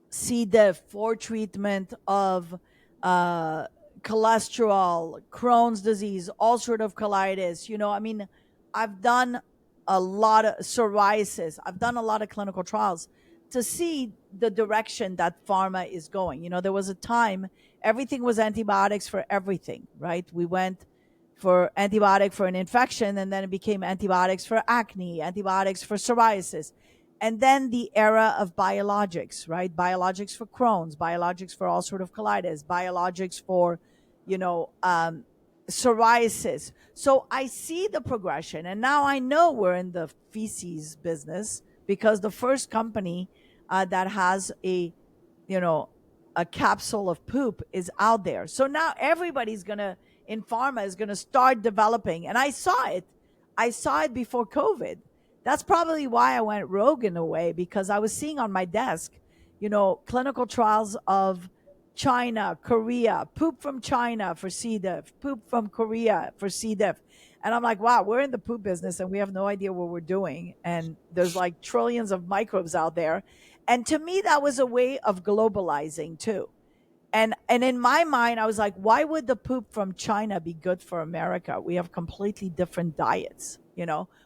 C. diff, for treatment of uh, cholesterol, Crohn's disease, ulcerative colitis. I've done a lot of psoriasis. I've done a lot of clinical trials to see the direction that pharma is going. There was a time everything was antibiotics for everything, right? We went for antibiotic for an infection, and then it became antibiotics for acne, antibiotics for psoriasis, and then the era of biologics, right? Biologics for Crohn's, biologics for ulcerative colitis, biologics for, psoriasis. So I see the progression, and now I know we're in the feces business because the first company that has you know, a capsule of poop is out there. So now everybody's in pharma is gonna start developing, and I saw it. I saw it before COVID. That's probably why I went rogue in a way, because I was seeing on my desk, clinical trials of China, Korea, poop from China for C. diff, poop from Korea for C. diff. And I'm like, wow, we're in the poop business and we have no idea what we're doing. And there's like trillions of microbes out there. And to me, that was a way of globalizing too. And in my mind, I was like, why would the poop from China be good for America? We have completely different diets.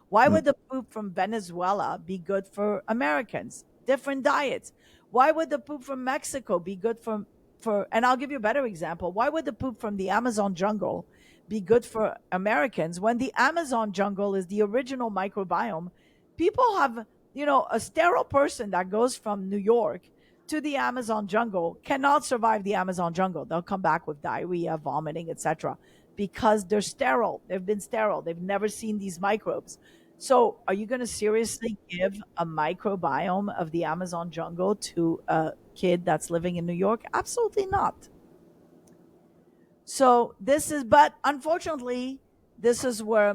Why would the poop from Venezuela be good for Americans? Different diets. Why would the poop from Mexico be good for and I'll give you a better example. Why would the poop from the Amazon jungle be good for Americans when the Amazon jungle is the original microbiome? People have, a sterile person that goes from New York to the Amazon jungle cannot survive the Amazon jungle. They'll come back with diarrhea, vomiting, etc., because they're sterile. They've been sterile. They've never seen these microbes. So, are you going to seriously give a microbiome of the Amazon jungle to a kid that's living in New York? Absolutely not. So, but unfortunately, this is where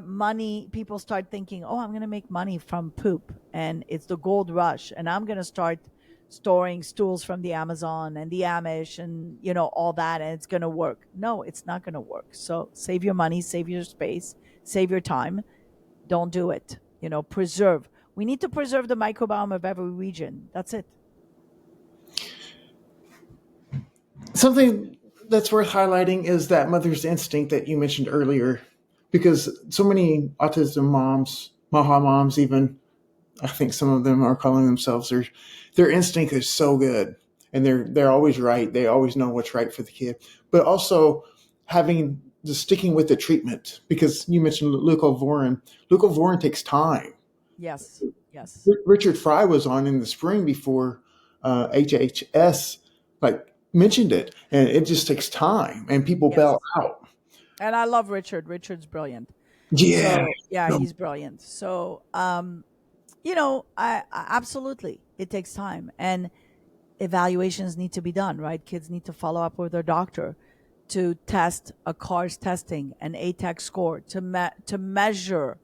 people start thinking, oh, I'm going to make money from poop. And it's the gold rush. And I'm going to start storing stools from the Amazon and the Amish and, all that. And it's going to work. No, it's not going to work. So save your money, save your space, save your time. Don't do it. Preserve. We need to preserve the microbiome of every region. That's it. Something that's worth highlighting is that mother's instinct that you mentioned earlier, because so many autism moms, Maha moms, even I think some of them are calling themselves, their instinct is so good, and they're always right. They always know what's right for the kid, but also having the sticking with the treatment, because you mentioned leucovorin. Leucovorin takes time. Yes. Richard Fry was on in the spring before HHS mentioned it, and it just takes time, and people bail out. And I love Richard. Richard's brilliant. Yeah. So, yeah, he's brilliant. So, I absolutely, it takes time, and evaluations need to be done, right? Kids need to follow up with their doctor to test a CARS testing, an ATEC score, to measure,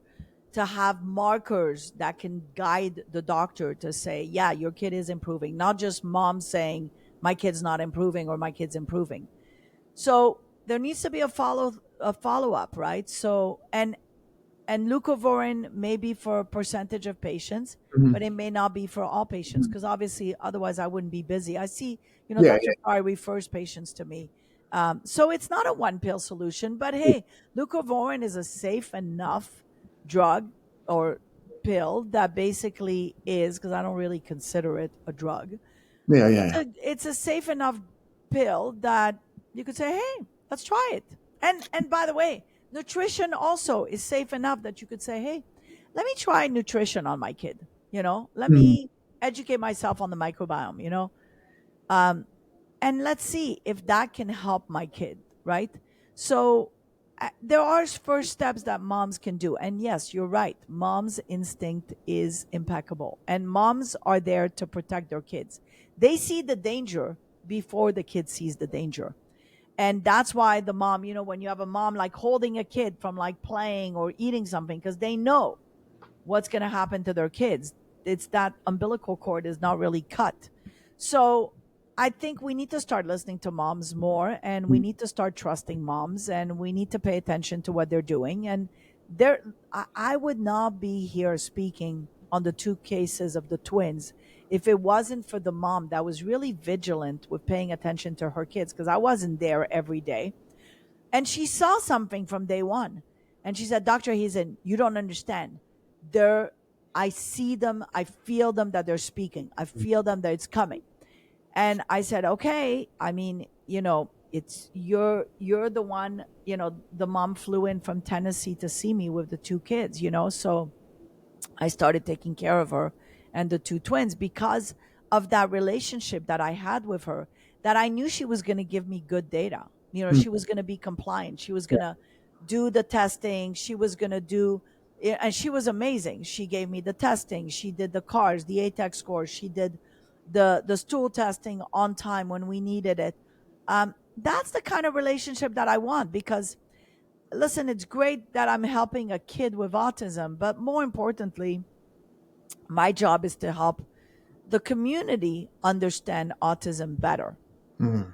to have markers that can guide the doctor to say, yeah, your kid is improving, not just mom saying my kid's not improving or my kid's improving. So there needs to be a follow up, right? So and leucovorin may be for a percentage of patients, but it may not be for all patients, because obviously otherwise I wouldn't be busy. I see, Dr. Fry refers patients to me. So it's not a one pill solution, but hey, leucovorin is a safe enough drug or pill that basically is, because I don't really consider it a drug. It's a safe enough pill that you could say, hey, let's try it. And by the way, nutrition also is safe enough that you could say, hey, let me try nutrition on my kid. Let Mm. me educate myself on the microbiome. Um, and let's see if that can help my kid, right? So there are first steps that moms can do. And yes, you're right. Mom's instinct is impeccable, and moms are there to protect their kids. They see the danger before the kid sees the danger. And that's why the mom, when you have a mom like holding a kid from like playing or eating something, because they know what's going to happen to their kids. It's that umbilical cord is not really cut. So I think we need to start listening to moms more, and we need to start trusting moms, and we need to pay attention to what they're doing. And I would not be here speaking on the two cases of the twins if it wasn't for the mom that was really vigilant with paying attention to her kids, because I wasn't there every day. And she saw something from day one. And she said, Dr. Hazen, you don't understand. They're, I see them, I feel them that they're speaking. I feel them that it's coming. And I said, okay, I mean, it's you're the one, the mom flew in from Tennessee to see me with the two kids, so I started taking care of her and the two twins because of that relationship that I had with her, that I knew she was going to give me good data. She was going to be compliant. She was going to do the testing. She was going to do, and she was amazing. She gave me the testing. She did the CARS, the ATEC scores. She did the stool testing on time when we needed it. That's the kind of relationship that I want, because listen, it's great that I'm helping a kid with autism, but more importantly, my job is to help the community understand autism better. Mm.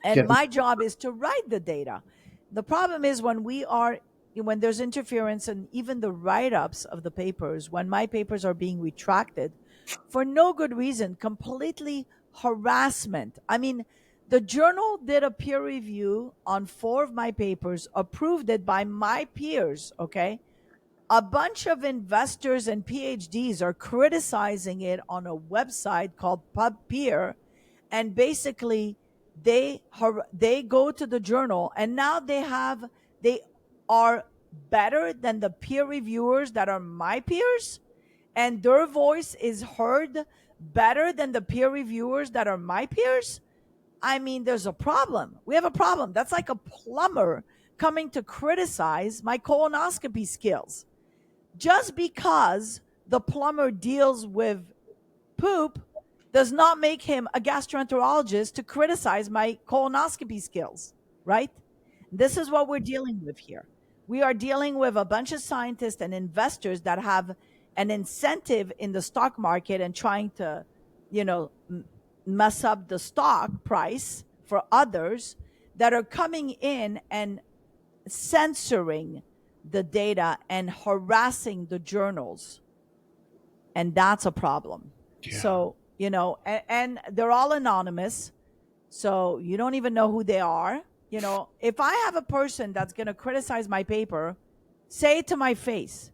And Yeah. my job is to write the data. The problem is when there's interference, and even the write-ups of the papers, when my papers are being retracted for no good reason, completely harassment. I mean, the journal did a peer review on 4 of my papers, approved it by my peers, okay? A bunch of investors and PhDs are criticizing it on a website called PubPeer, and basically they go to the journal, and now they are better than the peer reviewers that are my peers, and their voice is heard better than the peer reviewers that are my peers. I mean, there's a problem. We have a problem. That's like a plumber coming to criticize my colonoscopy skills. Just because the plumber deals with poop does not make him a gastroenterologist to criticize my colonoscopy skills, right? This is what we're dealing with here. We are dealing with a bunch of scientists and investors that have an incentive in the stock market and trying to, mess up the stock price for others, that are coming in and censoring the data and harassing the journals. And that's a problem. Yeah. So, and they're all anonymous. So you don't even know who they are. If I have a person that's going to criticize my paper, say it to my face.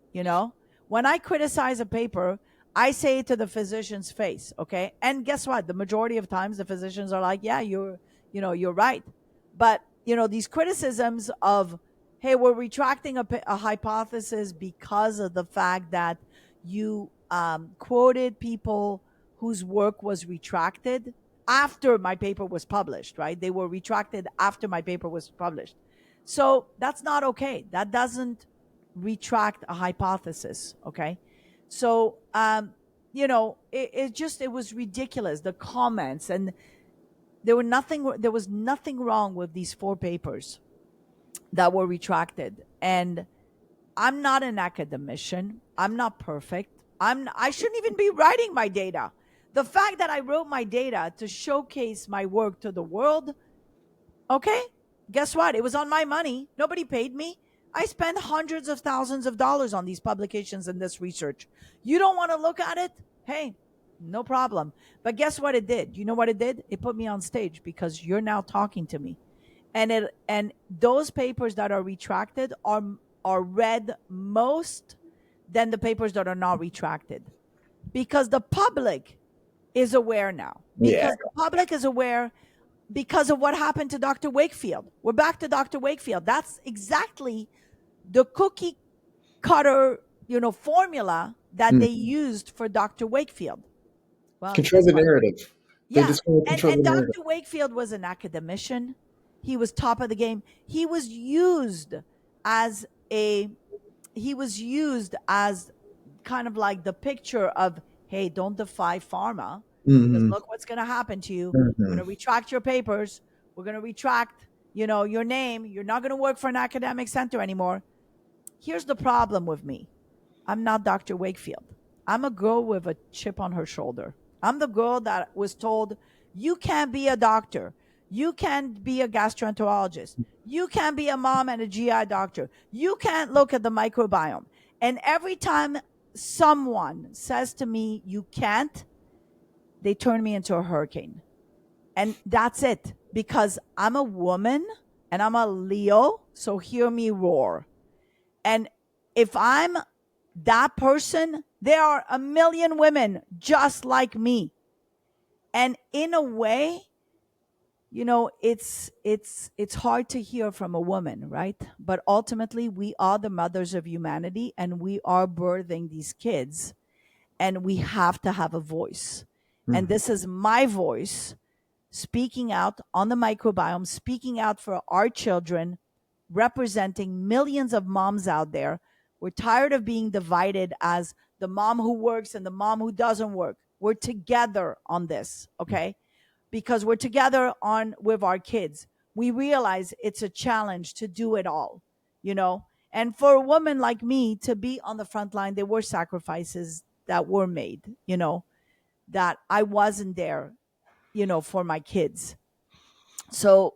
When I criticize a paper, I say it to the physician's face. Okay. And guess what? The majority of times the physicians are like, yeah, you're right. But, these criticisms of, hey, we're retracting a hypothesis because of the fact that you quoted people whose work was retracted after my paper was published, right? They were retracted after my paper was published. So that's not okay. That doesn't retract a hypothesis, okay? So, it was ridiculous, the comments, and there was nothing wrong with these 4 papers that were retracted. And I'm not an academician. I'm not perfect. I shouldn't even be writing my data. The fact that I wrote my data to showcase my work to the world, okay, guess what? It was on my money. Nobody paid me. I spent hundreds of thousands of dollars on these publications and this research. You don't want to look at it? Hey, no problem. But guess what it did? You know what it did? It put me on stage because you're now talking to me. And those papers that are retracted are read most than the papers that are not retracted, because the public is aware now. Because the public is aware because of what happened to Dr. Wakefield. We're back to Dr. Wakefield. That's exactly the cookie cutter formula that they used for Dr. Wakefield. Well, Control guess the what? narrative. They Yeah. just want to And control the and narrative. Dr. Wakefield was an academician. He was top of the game. As a he was used as kind of like the picture of, hey, don't defy pharma, because Hmm. look what's going to happen to you. We're Hmm. going to retract your papers. We're going to retract, your name. You're not going to work for an academic center anymore. Here's the problem with me. I'm not Dr. Wakefield. I'm a girl with a chip on her shoulder. I'm the girl that was told, you can't be a doctor. You can't be a gastroenterologist. You can't be a mom and a GI doctor. You can't look at the microbiome. And every time someone says to me, you can't, they turn me into a hurricane. And that's it, because I'm a woman and I'm a Leo. So hear me roar. And if I'm that person, there are a million women just like me. And in a way, it's hard to hear from a woman, right? But ultimately, we are the mothers of humanity and we are birthing these kids, and we have to have a voice. And this is my voice speaking out on the microbiome, speaking out for our children, representing millions of moms out there. We're tired of being divided as the mom who works and the mom who doesn't work. We're together on this, okay? Because we're together on with our kids. We realize it's a challenge to do it all, you know? And for a woman like me to be on the front line, there were sacrifices that were made, that I wasn't there, for my kids. So,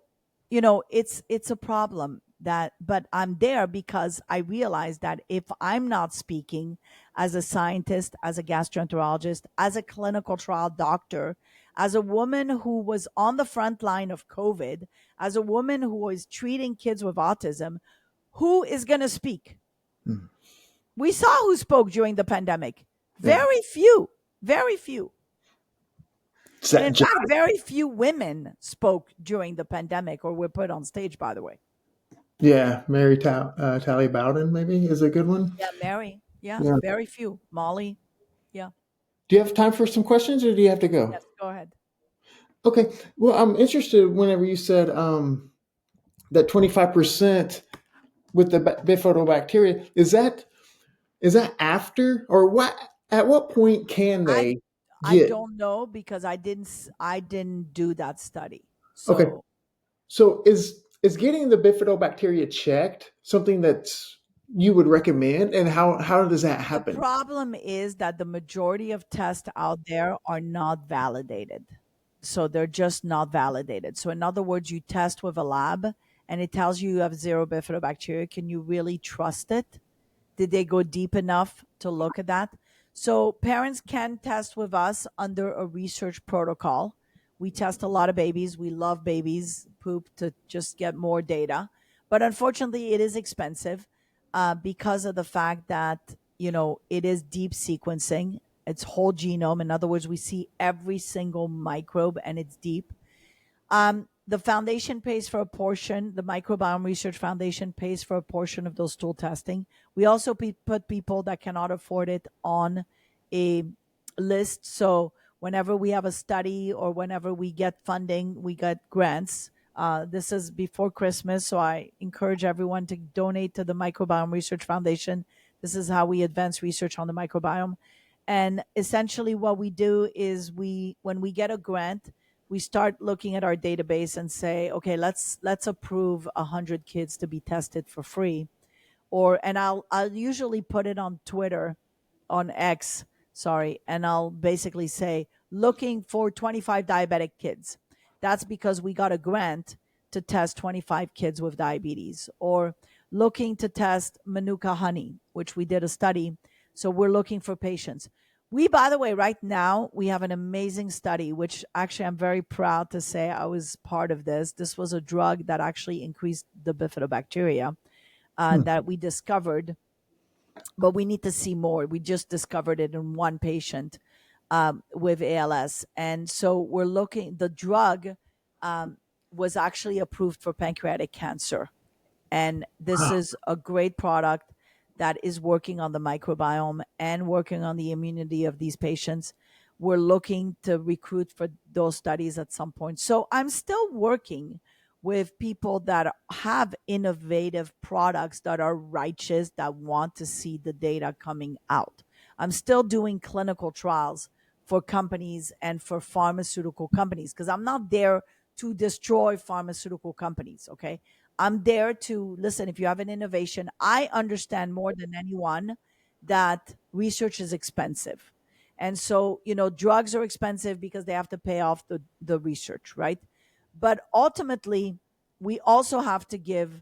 it's a problem, that but I'm there because I realize that if I'm not speaking as a scientist, as a gastroenterologist, as a clinical trial doctor, as a woman who was on the front line of COVID, as a woman who was treating kids with autism, who is going to speak? Hmm. We saw who spoke during the pandemic. Yeah. Very few, very few. Is And that in fact, very few women spoke during the pandemic or were put on stage, by the way. Yeah, Tally Bowden maybe is a good one. Yeah, Mary. Yeah, Yeah. very few. Molly. Yeah. Do you have time for some questions, or do you have to go? Yes, go ahead. Okay. Well, I'm interested whenever you said that 25% with the bifidobacteria. Is that after, or what? At what point can I they I get? don't know because I didn't do that study. Okay. So So is getting the bifidobacteria checked something that you would recommend, and how does that the happen? problem is that the majority of tests out there are not validated. So they're just not validated. So in other words, you test with a lab and it tells you have zero bifidobacteria. Can you really trust it? Did they go deep enough to look at that? So parents can test with us under a research protocol. We test a lot of babies. We love babies poop to just get more data. But unfortunately, it is expensive because of the fact that, it is deep sequencing. It's whole genome. In other words, we see every single microbe and it's deep. The foundation pays for a portion. The Microbiome Research Foundation pays for a portion of those stool testing. We also put people that cannot afford it on a list. So whenever we have a study or whenever we get funding, we get grants. This is before Christmas, so I encourage everyone to donate to the Microbiome Research Foundation. This is how we advance research on the microbiome. And essentially, what we do is when we get a grant, we start looking at our database and say, okay, let's approve 100 kids to be tested for free. And I'll usually put it on Twitter, on X, sorry, and I'll basically say looking for 25 diabetic kids. That's because we got a grant to test 25 kids with diabetes, or looking to test Manuka honey, which we did a study. So we're looking for patients. We, by the way, right now, we have an amazing study, which actually I'm very proud to say I was part of this. This was a drug that actually increased the bifidobacteria Hmm. that we discovered, but we need to see more. We just discovered it in one patient with ALS. And so we're looking, the drug um, was actually approved for pancreatic cancer. And this Wow. is a great product that is working on the microbiome and working on the immunity of these patients. We're looking to recruit for those studies at some point. So I'm still working with people that have innovative products that are righteous, that want to see the data coming out. I'm still doing clinical trials for companies and for pharmaceutical companies, because I'm not there to destroy pharmaceutical companies. Okay. I'm there to listen. If you have an innovation, I understand more than anyone that research is expensive. And so, drugs are expensive because they have to pay off the research, right? But ultimately, we also have to give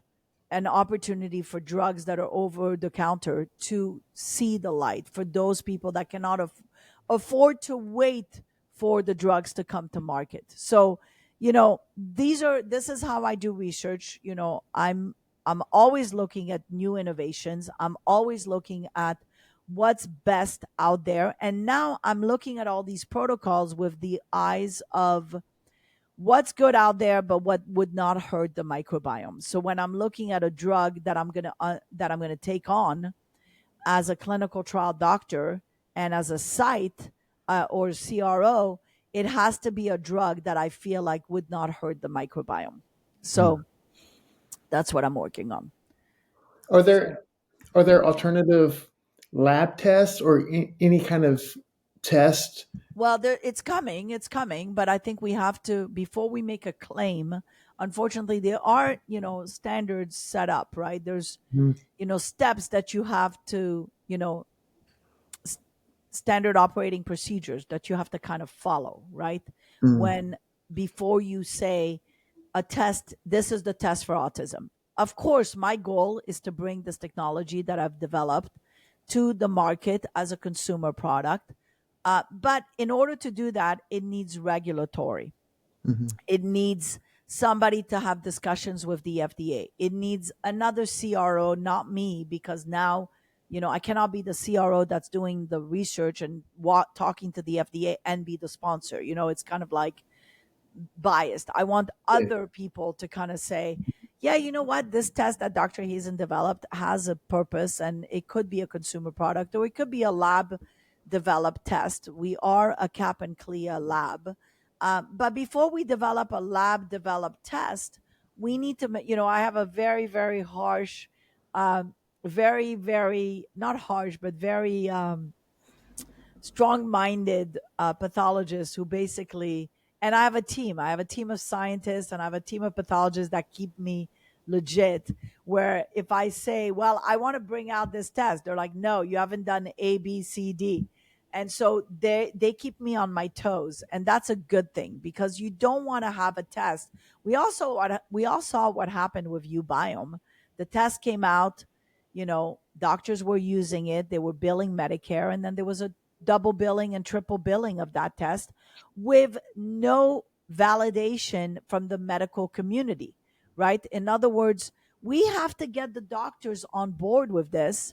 an opportunity for drugs that are over the counter to see the light, for those people that cannot afford to wait for the drugs to come to market. So, this is how I do research. I'm always looking at new innovations. I'm always looking at what's best out there. And now I'm looking at all these protocols with the eyes of what's good out there, but what would not hurt the microbiome. So when I'm looking at a drug that I'm gonna take on as a clinical trial doctor and as a site or CRO, it has to be a drug that I feel like would not hurt the microbiome. Mm. So that's what I'm working on. Are So, there are there alternative lab tests or any kind of test? well, it's coming, but I think we have to, before we make a claim. Unfortunately, there are standards set up, right? There's Mm, steps that you have to, s- standard operating procedures that you have to kind of follow, right? mm, When Before you say a test, this is the test for autism. Of course, my goal is to bring this technology that I've developed to the market as a consumer product. But in order to do that, it needs regulatory. mhm. It needs somebody to have discussions with the FDA. It needs another CRO, not me, because now, I cannot be the CRO that's doing the research and talking to the FDA and be the sponsor. It's kind of like biased. I want Yeah. other people to kind of say, yeah, you know what? This test that Dr. Hazen developed has a purpose, and it could be a consumer product or it could be a lab developed test. We are a cap and clear lab. But before we develop a lab developed test, we need to, I have a very, very harsh, very, very, not harsh, but very, strong-minded pathologists who basically, and I have a team of scientists and I have a team of pathologists that keep me legit. Where if I say, well, I want to bring out this test, they're like, no, you haven't done A, B, C, D. And so they keep me on my toes, and that's a good thing, because you don't want to have a test. We all saw what happened with Ubiome. The test came out, doctors were using it, they were billing Medicare, and then there was a double billing and triple billing of that test with no validation from the medical community, right? In other words, we have to get the doctors on board with this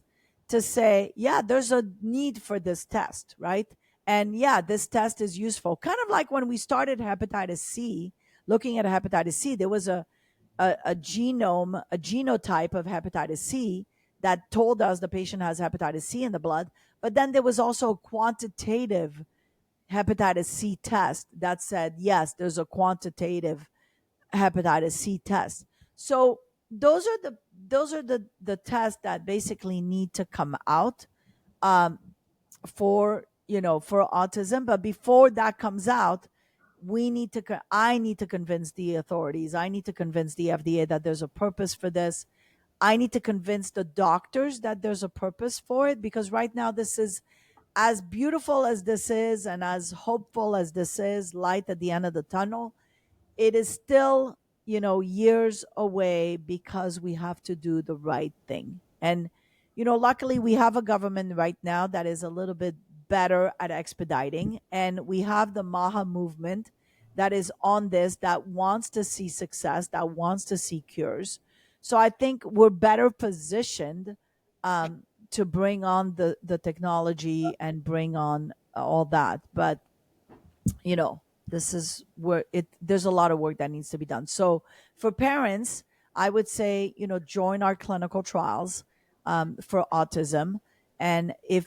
to say, yeah, there's a need for this test, right? And yeah, this test is useful. Kind of like when we started hepatitis C, looking at hepatitis C, there was a genome, a genotype of hepatitis C that told us the patient has hepatitis C in the blood. But then there was also a quantitative hepatitis C test that said, yes, there's a quantitative hepatitis C test. So those are the tests that basically need to come out um, for autism. But before that comes out, I need to convince the authorities. I need to convince the FDA that there's a purpose for this. I need to convince the doctors that there's a purpose for it, because right now, this is as beautiful as this is and as hopeful as this is, light at the end of the tunnel. It is still, years away, because we have to do the right thing. And, luckily we have a government right now that is a little bit better at expediting. And we have the Maha movement that is on this, that wants to see success, that wants to see cures. So I think we're better positioned to bring on the technology and bring on all that. But this is where there's a lot of work that needs to be done. So for parents, I would say, join our clinical trials. for autism, and if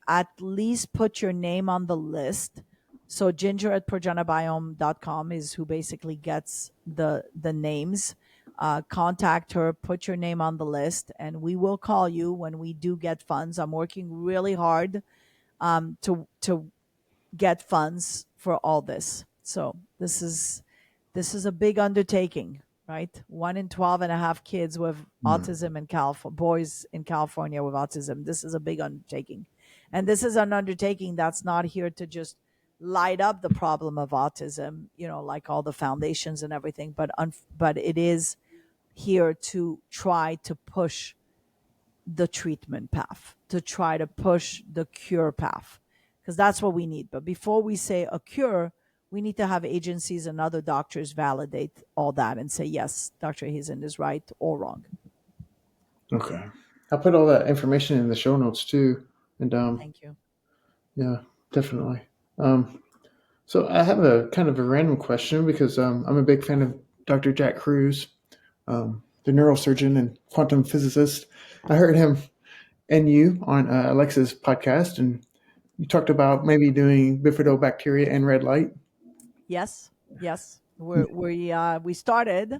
at least put your name on the list. So Ginger at progenibiome.com is who basically gets the names. Contact her, put your name on the list, and we will call you when we do get funds. I'm working really hard to get funds for all this. So this is a big undertaking, right? 1 in 12 and a half kids with Mm. autism in California, boys in California with autism. This is a big undertaking. And this is an undertaking that's not here to just light up the problem of autism, like all the foundations and everything, but it is here to try to push the treatment path, to try to push the cure path, because that's what we need. But before we say a cure, we need to have agencies and other doctors validate all that and say, yes, Dr. Hazen is right or wrong. Okay. I'll put all that information in the show notes too. And Thank you. yeah, definitely. Um, so I have a kind of a random question because I'm a big fan of Dr. Jack Kruse, the neurosurgeon and quantum physicist. I heard him and you on Alexa's podcast, and you talked about maybe doing bifidobacteria and red light. Yes, yes. We started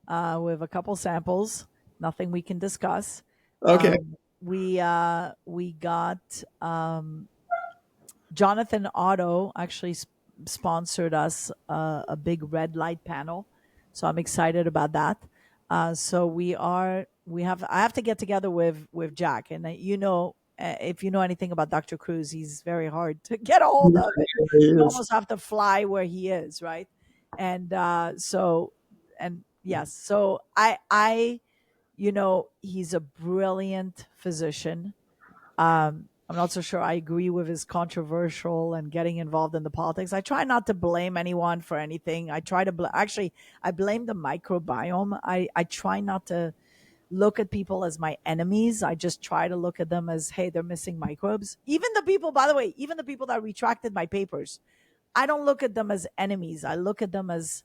with a couple samples, nothing we can discuss. Okay. We got Jonathan Otto actually sponsored us a big red light panel, so I'm excited about that. So I have to get together with Jack, and if you know anything about Dr. Kruse, he's very hard to get a hold of. You Yes. almost have to fly where he is, right? And yes, so he's a brilliant physician. I'm not so sure I agree with his controversial and getting involved in the politics. I try not to blame anyone for anything. I try to actually I blame the microbiome. I try not to look at people as my enemies. I just try to look at them as, hey, they're missing microbes. Even the people, by the way, even the people that retracted my papers, I don't look at them as enemies. I look at them as,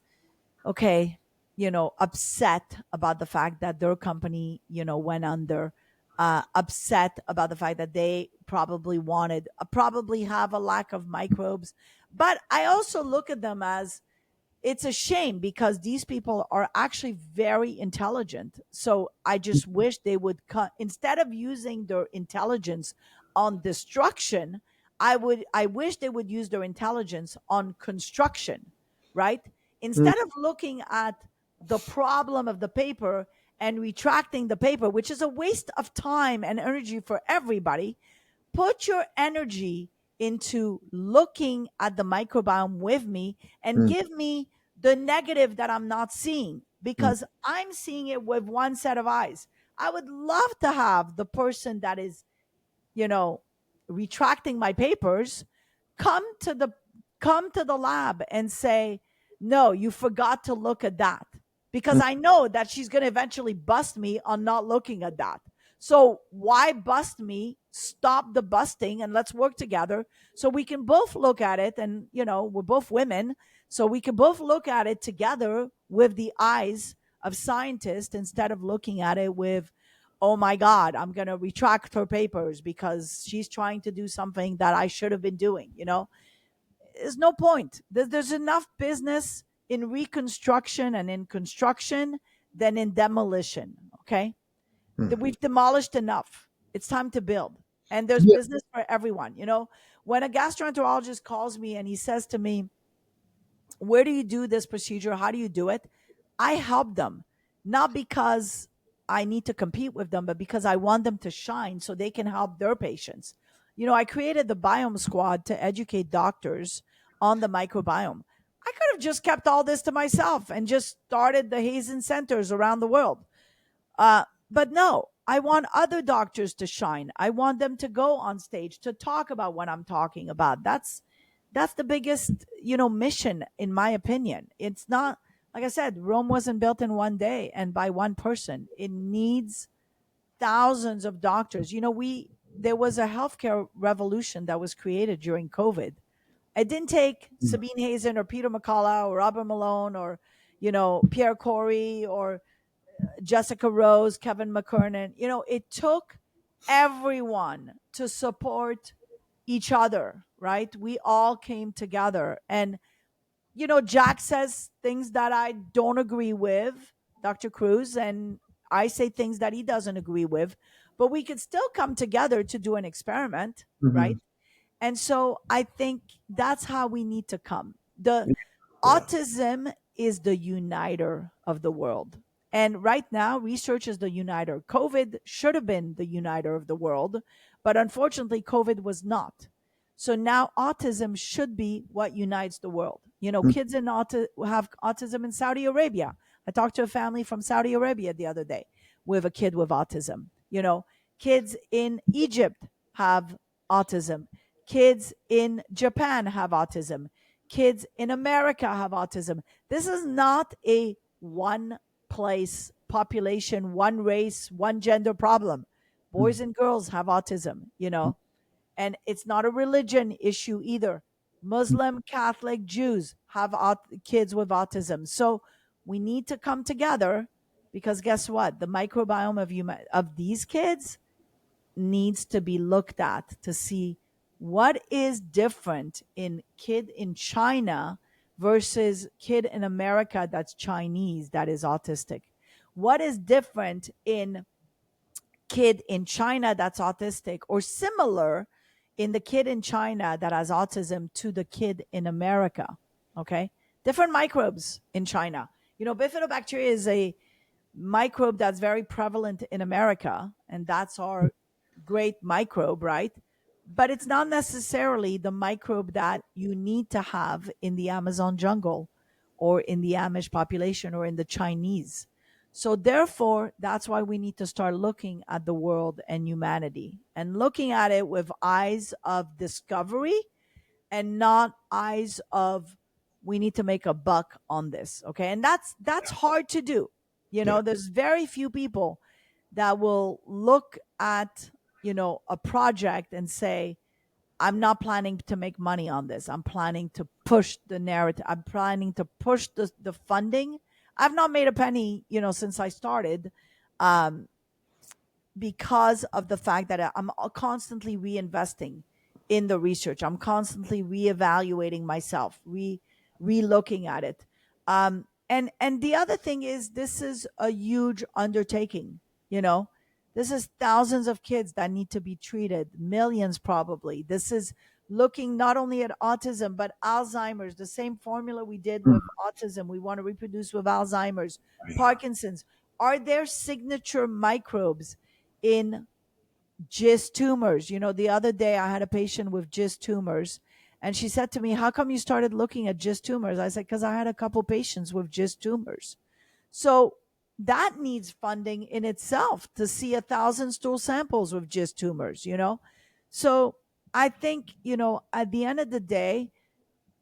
okay, upset about the fact that their company, went under, upset about the fact that they probably have a lack of microbes. But I also look at them as, it's a shame because these people are actually very intelligent. So I just wish they would cut, instead of using their intelligence on destruction, I wish they would use their intelligence on construction, right? Mm, Instead of looking at the problem of the paper and retracting the paper, which is a waste of time and energy for everybody, put your energy into looking at the microbiome with me and mm, give me the negative that I'm not seeing, mm, because I'm seeing it with one set of eyes. I would love to have the person that is, you know, retracting my papers come to the lab and say, "No, you forgot to look at that." Because mm, I know that she's going to eventually bust me on not looking at that. So why bust me? Stop the busting and let's work together so we can both look at it. And, we're both women, so we can both look at it together with the eyes of scientists instead of looking at it with, oh my God, I'm going to retract her papers because she's trying to do something that I should have been doing. There's no point. There's enough business in reconstruction and in construction than in demolition. Okay. mm. We've demolished enough. It's time to build. And there's Yeah. business for everyone. When a gastroenterologist calls me and he says to me, where do you do this procedure? How do you do it? I help them, not because I need to compete with them, but because I want them to shine so they can help their patients. I created the Biome Squad to educate doctors on the microbiome. I could have just kept all this to myself and just started the Hazen centers around the world. But no, I want other doctors to shine. I want them to go on stage to talk about what I'm talking about. That's the biggest, mission in my opinion. It's not, like I said, Rome wasn't built in one day and by one person. It needs thousands of doctors. We There was a healthcare revolution that was created during COVID. It didn't take Mm, Sabine Hazen or Peter McCullough or Robert Malone or Pierre Corey or Jessica Rose, Kevin McKernan. It took everyone to support each other, right? We all came together. And, Jack says things that I don't agree with, Dr. Kruse, and I say things that he doesn't agree with, but we could still come together to do an experiment, Hmm. right? And so I think that's how we need to come. The Yeah. autism is the uniter of the world. And right now, research is the uniter. COVID should have been the uniter of the world, but unfortunately, COVID was not. So now autism should be what unites the world. Kids have autism in Saudi Arabia. I talked to a family from Saudi Arabia the other day with a kid with autism. Kids in Egypt have autism. Kids in Japan have autism. Kids in America have autism. This is not a one place population, one race, one gender problem. Boys and girls have autism. And it's not a religion issue either. Muslim, Catholic, Jews have kids with autism. So we need to come together because guess what? The microbiome of these kids needs to be looked at to see what is different in kid in China versus kid in America that's Chinese that is autistic. What is different in kid in China that's autistic or similar in the kid in China that has autism to the kid in America? Okay. Different microbes in China. Bifidobacteria is a microbe that's very prevalent in America, and that's our great microbe, right? But it's not necessarily the microbe that you need to have in the Amazon jungle or in the Amish population or in the Chinese. So, therefore, that's why we need to start looking at the world and humanity and looking at it with eyes of discovery and not eyes of we need to make a buck on this. Okay. And that's hard to do. Yeah. There's very few people that will look at, a project and say, I'm not planning to make money on this. I'm planning to push the narrative. I'm planning to push the funding. I've not made a penny, since I started. Um, because of the fact that I'm constantly reinvesting in the research. I'm constantly reevaluating myself, relooking at it. And the other thing is, this is a huge undertaking. You know, this is thousands of kids that need to be treated, millions probably. This is looking not only at autism but Alzheimer's. The same formula we did Mm. with autism, we want to reproduce with Alzheimer's, Yeah. Parkinson's. Are there signature microbes in GIST tumors? The other day I had a patient with GIST tumors, and she said to me, "How come you started looking at GIST tumors?" I said, "Because I had a couple patients with GIST tumors." So that needs funding in itself to see 1,000 stool samples with GIST tumors. So I think, at the end of the day,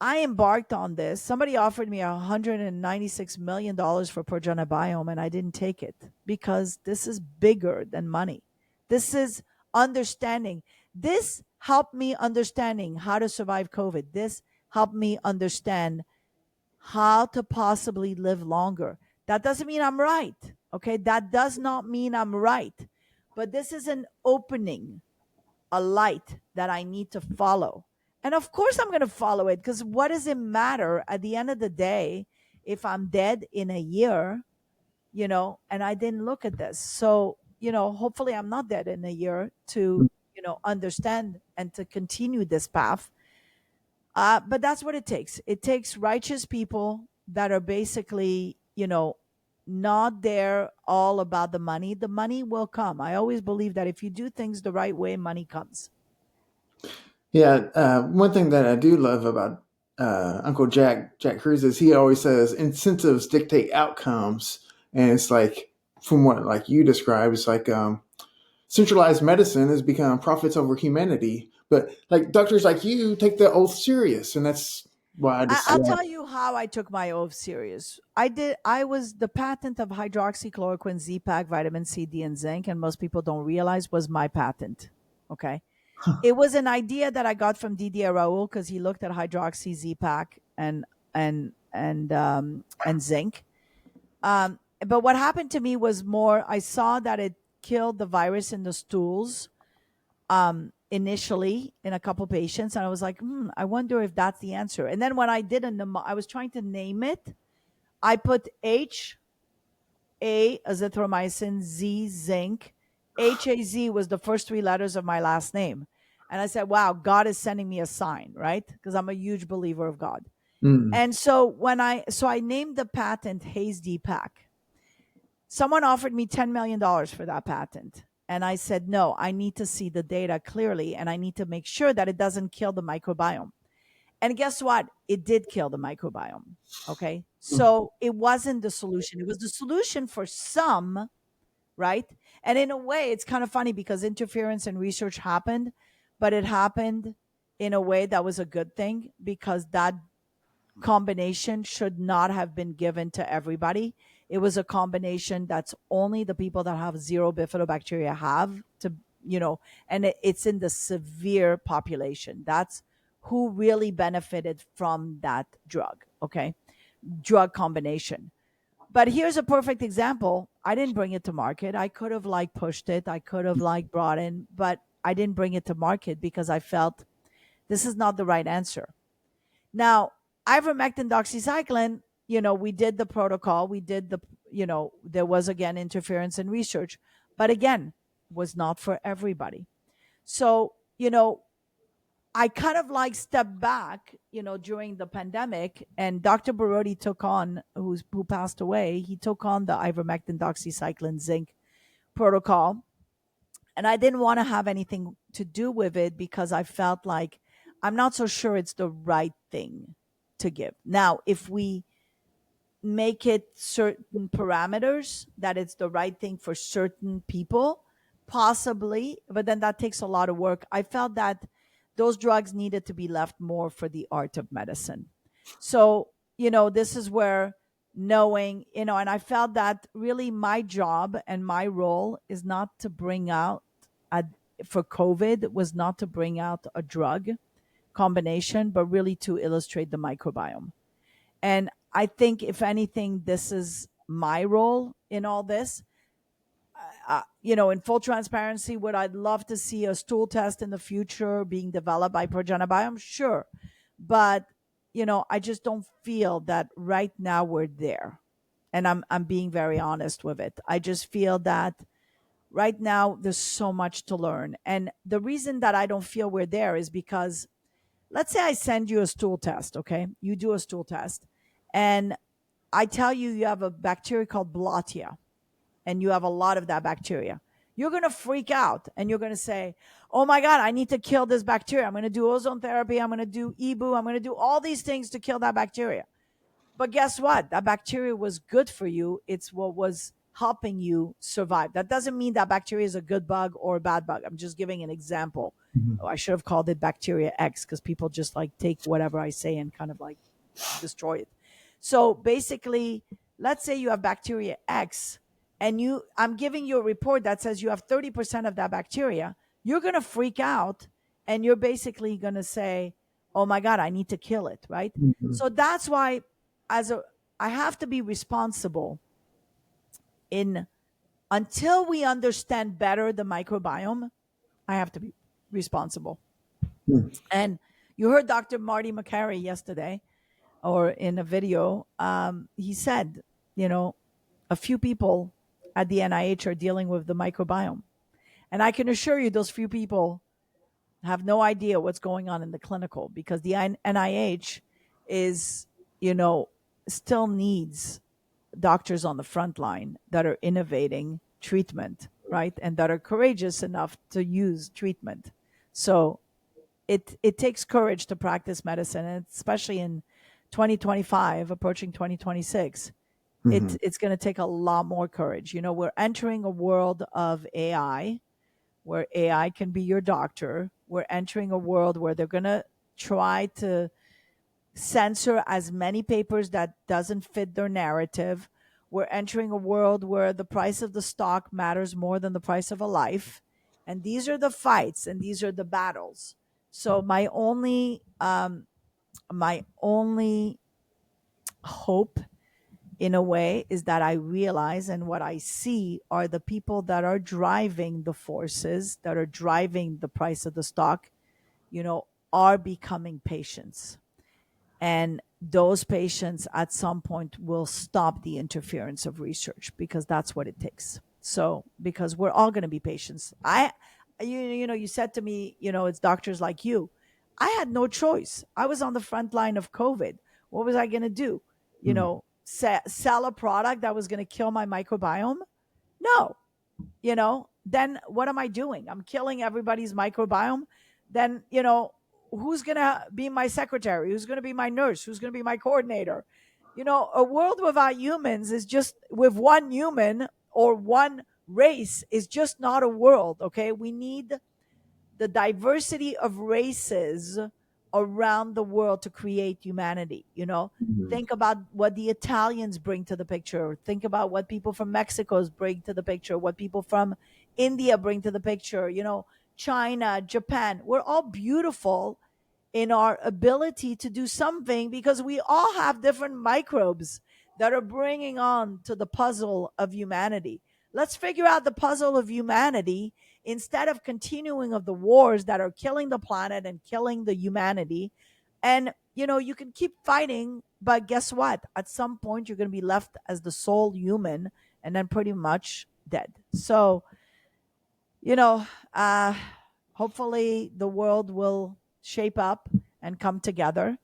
I embarked on this. Somebody offered me $196 million for Progenibiome, and I didn't take it because this is bigger than money. This is understanding. This helped me understanding how to survive COVID. This helped me understand how to possibly live longer. That doesn't mean I'm right. Okay. That does not mean I'm right. But this is an opening, a light that I need to follow. And of course, I'm going to follow it because what does it matter at the end of the day if I'm dead in a year, and I didn't look at this? So, hopefully I'm not dead in a year to, understand and to continue this path. But that's what it takes. It takes righteous people that are basically, not there all about the money. The money will come. I always believe that if you do things the right way, money comes. Yeah, one thing that I do love about Uncle Jack Kruse is he always says incentives dictate outcomes, and it's like from what like you described, it's like centralized medicine has become profits over humanity. But like doctors like you take the oath serious, and that's why I just I'll tell you how I took my oath serious. I was the patent of hydroxychloroquine, Z-Pak, vitamin C, D, and zinc, and most people don't realize was my patent. Okay. It was an idea that I got from Didier Raoul because he looked at hydroxy, Z-Pak, and zinc. but what happened to me was more, I saw that it killed the virus in the stools initially in a couple patients. And I was like, I wonder if that's the answer. And then when I did I was trying to name it. I put azithromycin, Z, zinc. HAZ was the first three letters of my last name. And I said, wow, God is sending me a sign, right? Because I'm a huge believer of God. Mm. And so I named the patent Haze D-Pack. Someone offered me $10 million for that patent. And I said, no, I need to see the data clearly, and I need to make sure that it doesn't kill the microbiome. And guess what? It did kill the microbiome. Okay. So it wasn't the solution. It was the solution for some, right? And in a way, it's kind of funny because interference and research happened, but it happened in a way that was a good thing, because that combination should not have been given to everybody. It was a combination that's only the people that have zero bifidobacteria have to, and it's in the severe population. That's who really benefited from that drug, okay? Drug combination. But here's a perfect example. I didn't bring it to market. I could have pushed it. I could have brought in, but I didn't bring it to market because I felt this is not the right answer. Now, ivermectin doxycycline, we did the protocol. We did there was again interference in research, but again, was not for everybody. So, I kind of stepped back, during the pandemic, and Dr. Barodi took on, who passed away, he took on the ivermectin doxycycline zinc protocol. And I didn't want to have anything to do with it because I felt like I'm not so sure it's the right thing to give. Now, if we make it certain parameters that it's the right thing for certain people, possibly, but then that takes a lot of work. I felt that those drugs needed to be left more for the art of medicine. So, this is where knowing, and I felt that really my job and my role is not to bring out for COVID, was not to bring out a drug combination, but really to illustrate the microbiome. And I think, if anything, this is my role in all this. In full transparency, would I love to see a stool test in the future being developed by Progenibiome? Sure. But, I just don't feel that right now we're there. And I'm being very honest with it. I just feel that right now there's so much to learn. And the reason that I don't feel we're there is because, let's say I send you a stool test, okay? You do a stool test, and I tell you you have a bacteria called Blottia, and you have a lot of that bacteria. You're going to freak out, and you're going to say, oh my God, I need to kill this bacteria. I'm going to do ozone therapy. I'm going to do EBU. I'm going to do all these things to kill that bacteria. But guess what? That bacteria was good for you. It's what was helping you survive. That doesn't mean that bacteria is a good bug or a bad bug. I'm just giving an example. Mhm. Oh, I should have called it bacteria X, because people just take whatever I say and kind of destroy it. So basically, let's say you have bacteria X, and I'm giving you a report that says you have 30% of that bacteria. You're going to freak out, and you're basically going to say, oh my God, I need to kill it, right? Mhm. So that's why I have to be responsible until we understand better the microbiome. I have to be responsible. Mm. And you heard Dr. Marty McCary yesterday, or in a video. He said, a few people at the NIH are dealing with the microbiome. And I can assure you, those few people have no idea what's going on in the clinical, because the NIH is, still needs doctors on the front line that are innovating treatment, right? And that are courageous enough to use treatment. So it takes courage to practice medicine, and especially in 2025, approaching 2026. Mhm. It's going to take a lot more courage. We're entering a world of AI, where AI can be your doctor. We're entering a world where they're going to try to censor as many papers that doesn't fit their narrative. We're entering a world where the price of the stock matters more than the price of a life. And these are the fights, and these are the battles. So my only hope in a way is that I realize and what I see are the people that are driving the forces that are driving the price of the stock, are becoming patients. And those patients at some point will stop the interference of research because that's what it takes. So, because we're all going to be patients. You said to me, it's doctors like you. I had no choice. I was on the front line of COVID. What was I going to do? Mm. Sell a product that was going to kill my microbiome? No. Then what am I doing? I'm killing everybody's microbiome. Then, who's going to be my secretary? Who's going to be my nurse? Who's going to be my coordinator? A world without humans is just, with one human or one race, is just not a world. Okay. We need the diversity of races around the world to create humanity. Mhm. Think about what the Italians bring to the picture. Think about what people from Mexico bring to the picture, what people from India bring to the picture, China, Japan. We're all beautiful in our ability to do something because we all have different microbes that are bringing on to the puzzle of humanity. Let's figure out the puzzle of humanity instead of continuing of the wars that are killing the planet and killing the humanity. And you can keep fighting, but guess what? At some point you're going to be left as the sole human and then pretty much dead. So, you know, uh hopefully the world will shape up and come together,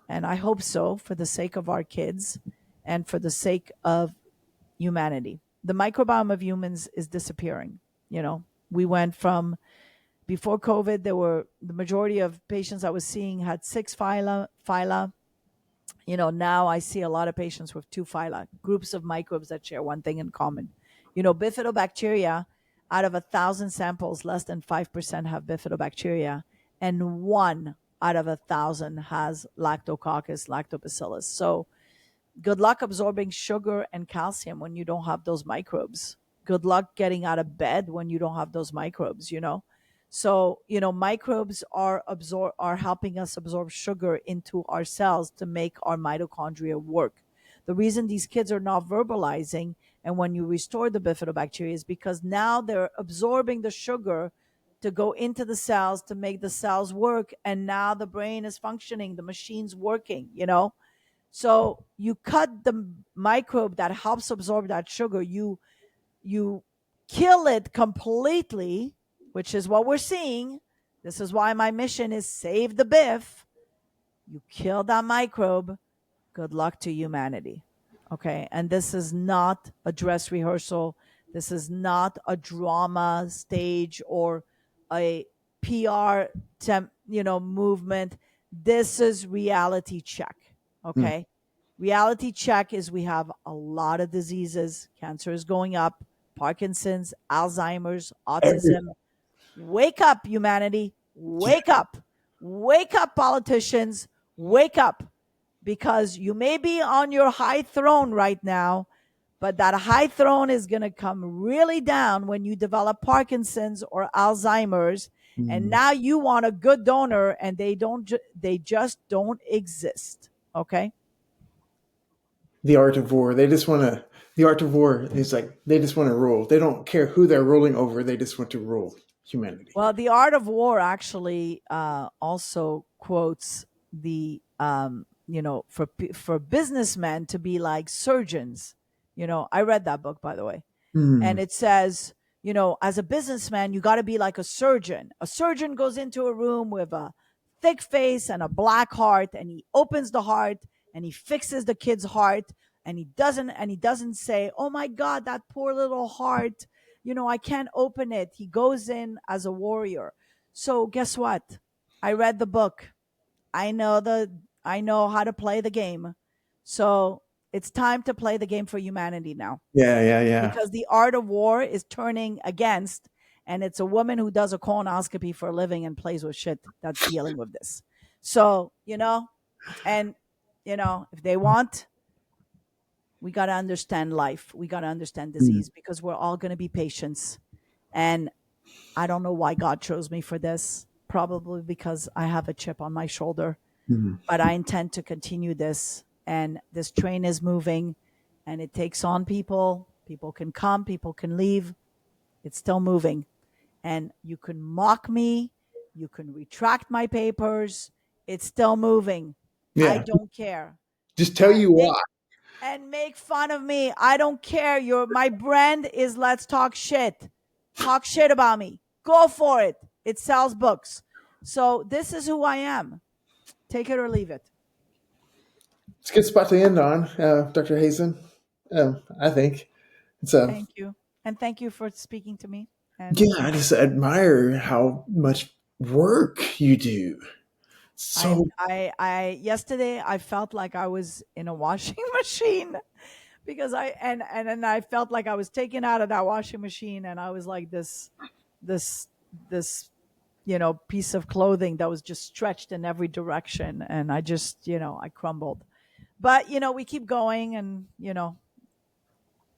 and I hope so, for the sake of our kids and for the sake of humanity. The microbiome of humans is disappearing. We went from, before COVID, there were, the majority of patients I was seeing had 6 phyla. Now I see a lot of patients with 2 phyla, groups of microbes that share one thing in common. Bifidobacteria, out of 1,000 samples, less than 5% have bifidobacteria, and one out of 1,000 has lactococcus, lactobacillus. So good luck absorbing sugar and calcium when you don't have those microbes. Good luck getting out of bed when you don't have those microbes. So, microbes are helping us absorb sugar into our cells to make our mitochondria work. The reason these kids are not verbalizing, and when you restore the bifidobacteria, is because now they're absorbing the sugar to go into the cells to make the cells work, and now the brain is functioning, the machine's working. So you cut the microbe that helps absorb that sugar. You kill it completely, which is what we're seeing. This is why my mission is save the BIF. You kill that microbe. Good luck to humanity. Okay. And this is not a dress rehearsal. This is not a drama stage or a PR movement. This is reality check. Mm. Okay. Reality check is we have a lot of diseases. Cancer is going up, Parkinson's, Alzheimer's, Every- autism. Wake up, humanity. Wake up. Wake up, politicians. Wake up. Because you may be on your high throne right now, but that high throne is going to come really down when you develop Parkinson's or Alzheimer's. And Mm. now you want a good donor, and they just don't exist. Okay. The art of war. They just want to. The art of war is like they just want to rule. They don't care who they're ruling over. They just want to rule humanity. Well, the art of war actually also quotes the for businessmen to be like surgeons. I read that book, by the way, and Mm. it says, as a businessman, you got to be like a surgeon. A surgeon goes into a room with a thick face and a black heart, and he opens the heart and he fixes the kid's heart, and he doesn't say, "Oh my God, that poor little heart, I can't open it." He goes in as a warrior. So guess what? I read the book. I know how to play the game. So it's time to play the game for humanity now, Yeah, yeah, yeah. because the art of war is turning against, and it's a woman who does a colonoscopy for a living and plays with shit that's dealing with this. So, and if they want, we got to understand life. We got to understand Mm. disease, because we're all going to be patients. And I don't know why God chose me for this. Probably because I have a chip on my shoulder, Mm. but I intend to continue this, and this train is moving, and it takes on people. People can come, people can leave. It's still moving. And you can mock me, you can retract my papers. It's still moving. I Yeah. don't care. Just tell you Make why. and make fun of me. I don't care. My brand is let's talk shit. Talk shit about me. Go for it. It sells books. So this is who I am. Take it or leave it. It's a good spot to end on, Dr. Hazen. I think it's a Thank you. And thank you for speaking to me. And yeah. I just admire how much work you do. So I yesterday I felt like I was in a washing machine because and I felt like I was taken out of that washing machine and I was like this this piece of clothing that was just stretched in every direction and I just I crumbled. But we keep going and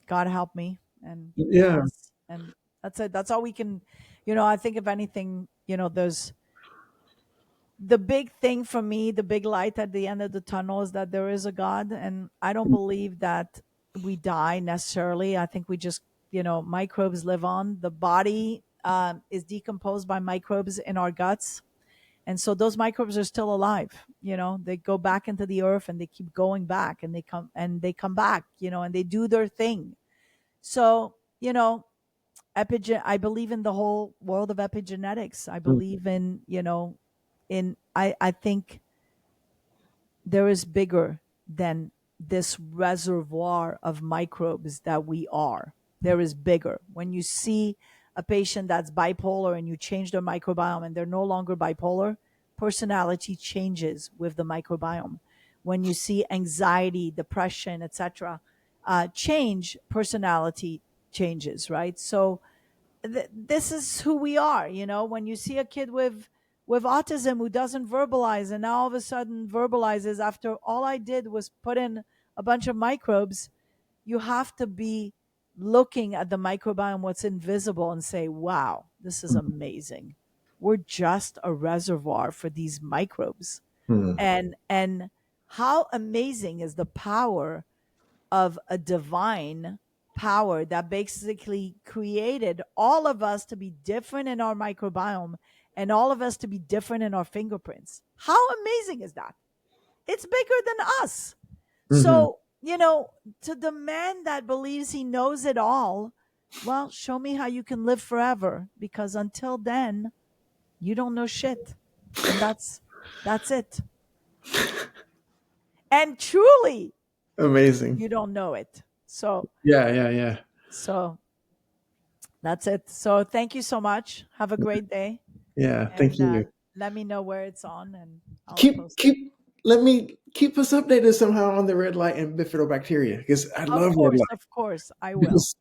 God help me and yeah. us and that's it. That's all we can. I think if anything, there's the big thing for me, the big light at the end of the tunnel is that there is a God. And I don't believe that we die necessarily. I think we just, microbes live on. The body is decomposed by microbes in our guts. And so those microbes are still alive. They go back into the earth and they keep going back and they come back, and they do their thing. So, I believe in the whole world of epigenetics. I believe in, I think there is bigger than this reservoir of microbes that we are. There is bigger. When you see a patient that's bipolar and you change their microbiome and they're no longer bipolar, personality changes with the microbiome. When you see anxiety, depression, etc., change, personality changes, right? So this is who we are. When you see a kid with autism who doesn't verbalize and now all of a sudden verbalizes after all I did was put in a bunch of microbes, you have to be looking at the microbiome, what's invisible, and say, wow, this is amazing. We're just a reservoir for these microbes. Mhm. And how amazing is the power of a divine power that basically created all of us to be different in our microbiome and all of us to be different in our fingerprints. How amazing is that? It's bigger than us. Mhm. So, to the man that believes he knows it all, well, show me how you can live forever because until then, you don't know shit. And that's it. And truly, Amazing. you don't know it. So, Yeah, yeah, yeah. so that's it. So thank you so much. Have a great day. Yeah, thank And you. let me know where it's on and I'll Keep post it. keep let me keep us updated somehow on the red light and bifidobacteria because I love red light Of course, I will. because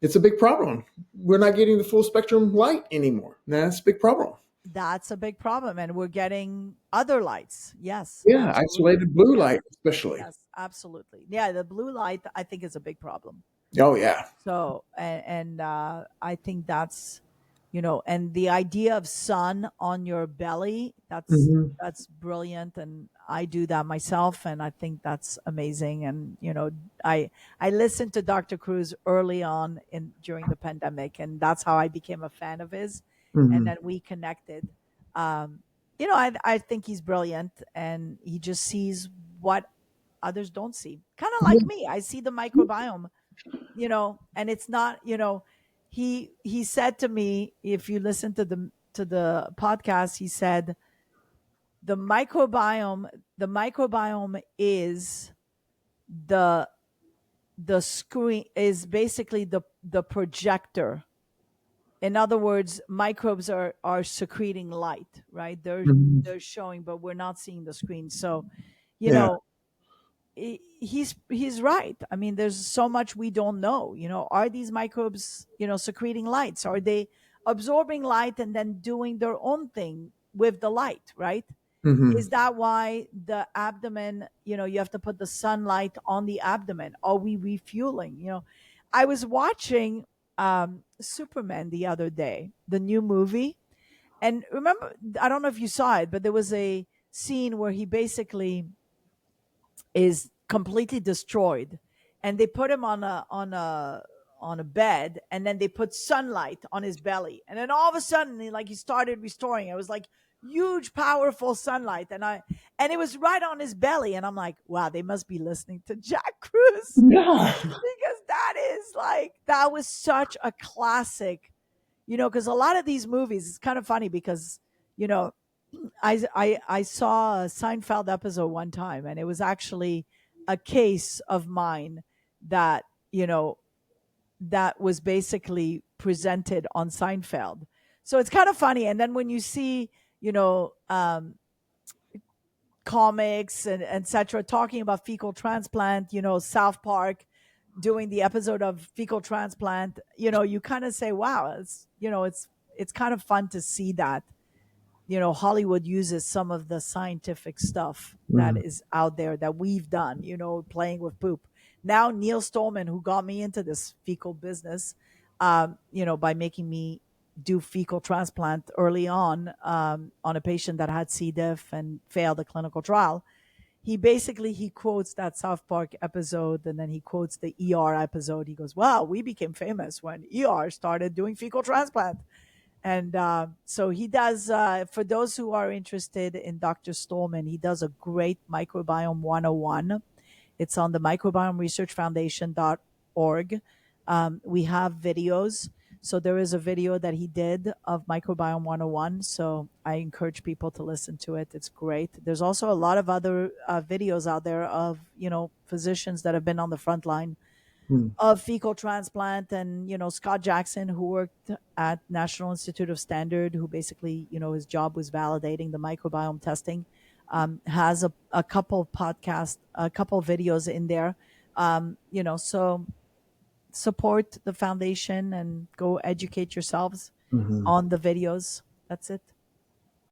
it's a big problem. We're not getting the full spectrum light anymore. That's a big problem. That's a big problem. And we're getting other lights. Yes, Yeah, absolutely. isolated blue Yes, light especially. yes, absolutely. Yeah, the blue light, I think, is a big problem. Oh yeah. So, I think that's, and the idea of sun on your belly, Hmm. that's brilliant. And I do that myself. And I think that's amazing. And, I listened to Dr. Kruse early on during the pandemic, and that's how I became a fan of his. And Hmm. then we connected. Um, I think he's brilliant and he just sees what others don't see. Kind of like me. I see the microbiome, and it's not, he said to me, if you listen to the podcast, he said the microbiome is the the screen, is basically the projector. In other words, microbes are secreting light, right? Hmm. They're showing, but we're not seeing the screen. So, you Yeah. know he's right. I mean, there's so much we don't know. Are these microbes, secreting lights? Are they absorbing light and then doing their own thing with the light, right? Hmm. Is that why the abdomen, you have to put the sunlight on the abdomen? Are we refueling? I was watching Superman the other day, the new movie. And remember, I don't know if you saw it, but there was a scene where he basically is completely destroyed and they put him on a bed, and then they put sunlight on his belly, and then all of a sudden he started restoring. It was like huge powerful sunlight, and it was right on his belly, and I'm like, wow, they must be listening to Jack Kruse, Yeah. because that was such a classic, because a lot of these movies, it's kind of funny because you know I saw a Seinfeld episode one time, and it was actually a case of mine that that was basically presented on Seinfeld. So it's kind of funny. And then when you see, comics and etc. talking about fecal transplant, South Park doing the episode of fecal transplant, you kind of say, wow, it's kind of fun to see that Hollywood uses some of the scientific stuff that Mm. is out there that we've done, playing with poop. Now, Neil Stolman, who got me into this fecal business, by making me do fecal transplant early on a patient that had C. diff and failed a clinical trial. He quotes that South Park episode, and then he quotes the ER episode. He goes, "Wow, we became famous when ER started doing fecal transplant." And so he does, for those who are interested in Dr. Stolman, he does a great microbiome 101. It's on the microbiome research foundation.org. We have videos. So there is a video that he did of microbiome 101. So I encourage people to listen to it. It's great. There's also a lot of other videos out there of, physicians that have been on the front line Mm. of fecal transplant, and Scott Jackson, who worked at National Institute of Standard, who basically his job was validating the microbiome testing, has a couple of podcasts, a couple of videos in there. So support the foundation and go educate yourselves Mhm. on the videos. That's it.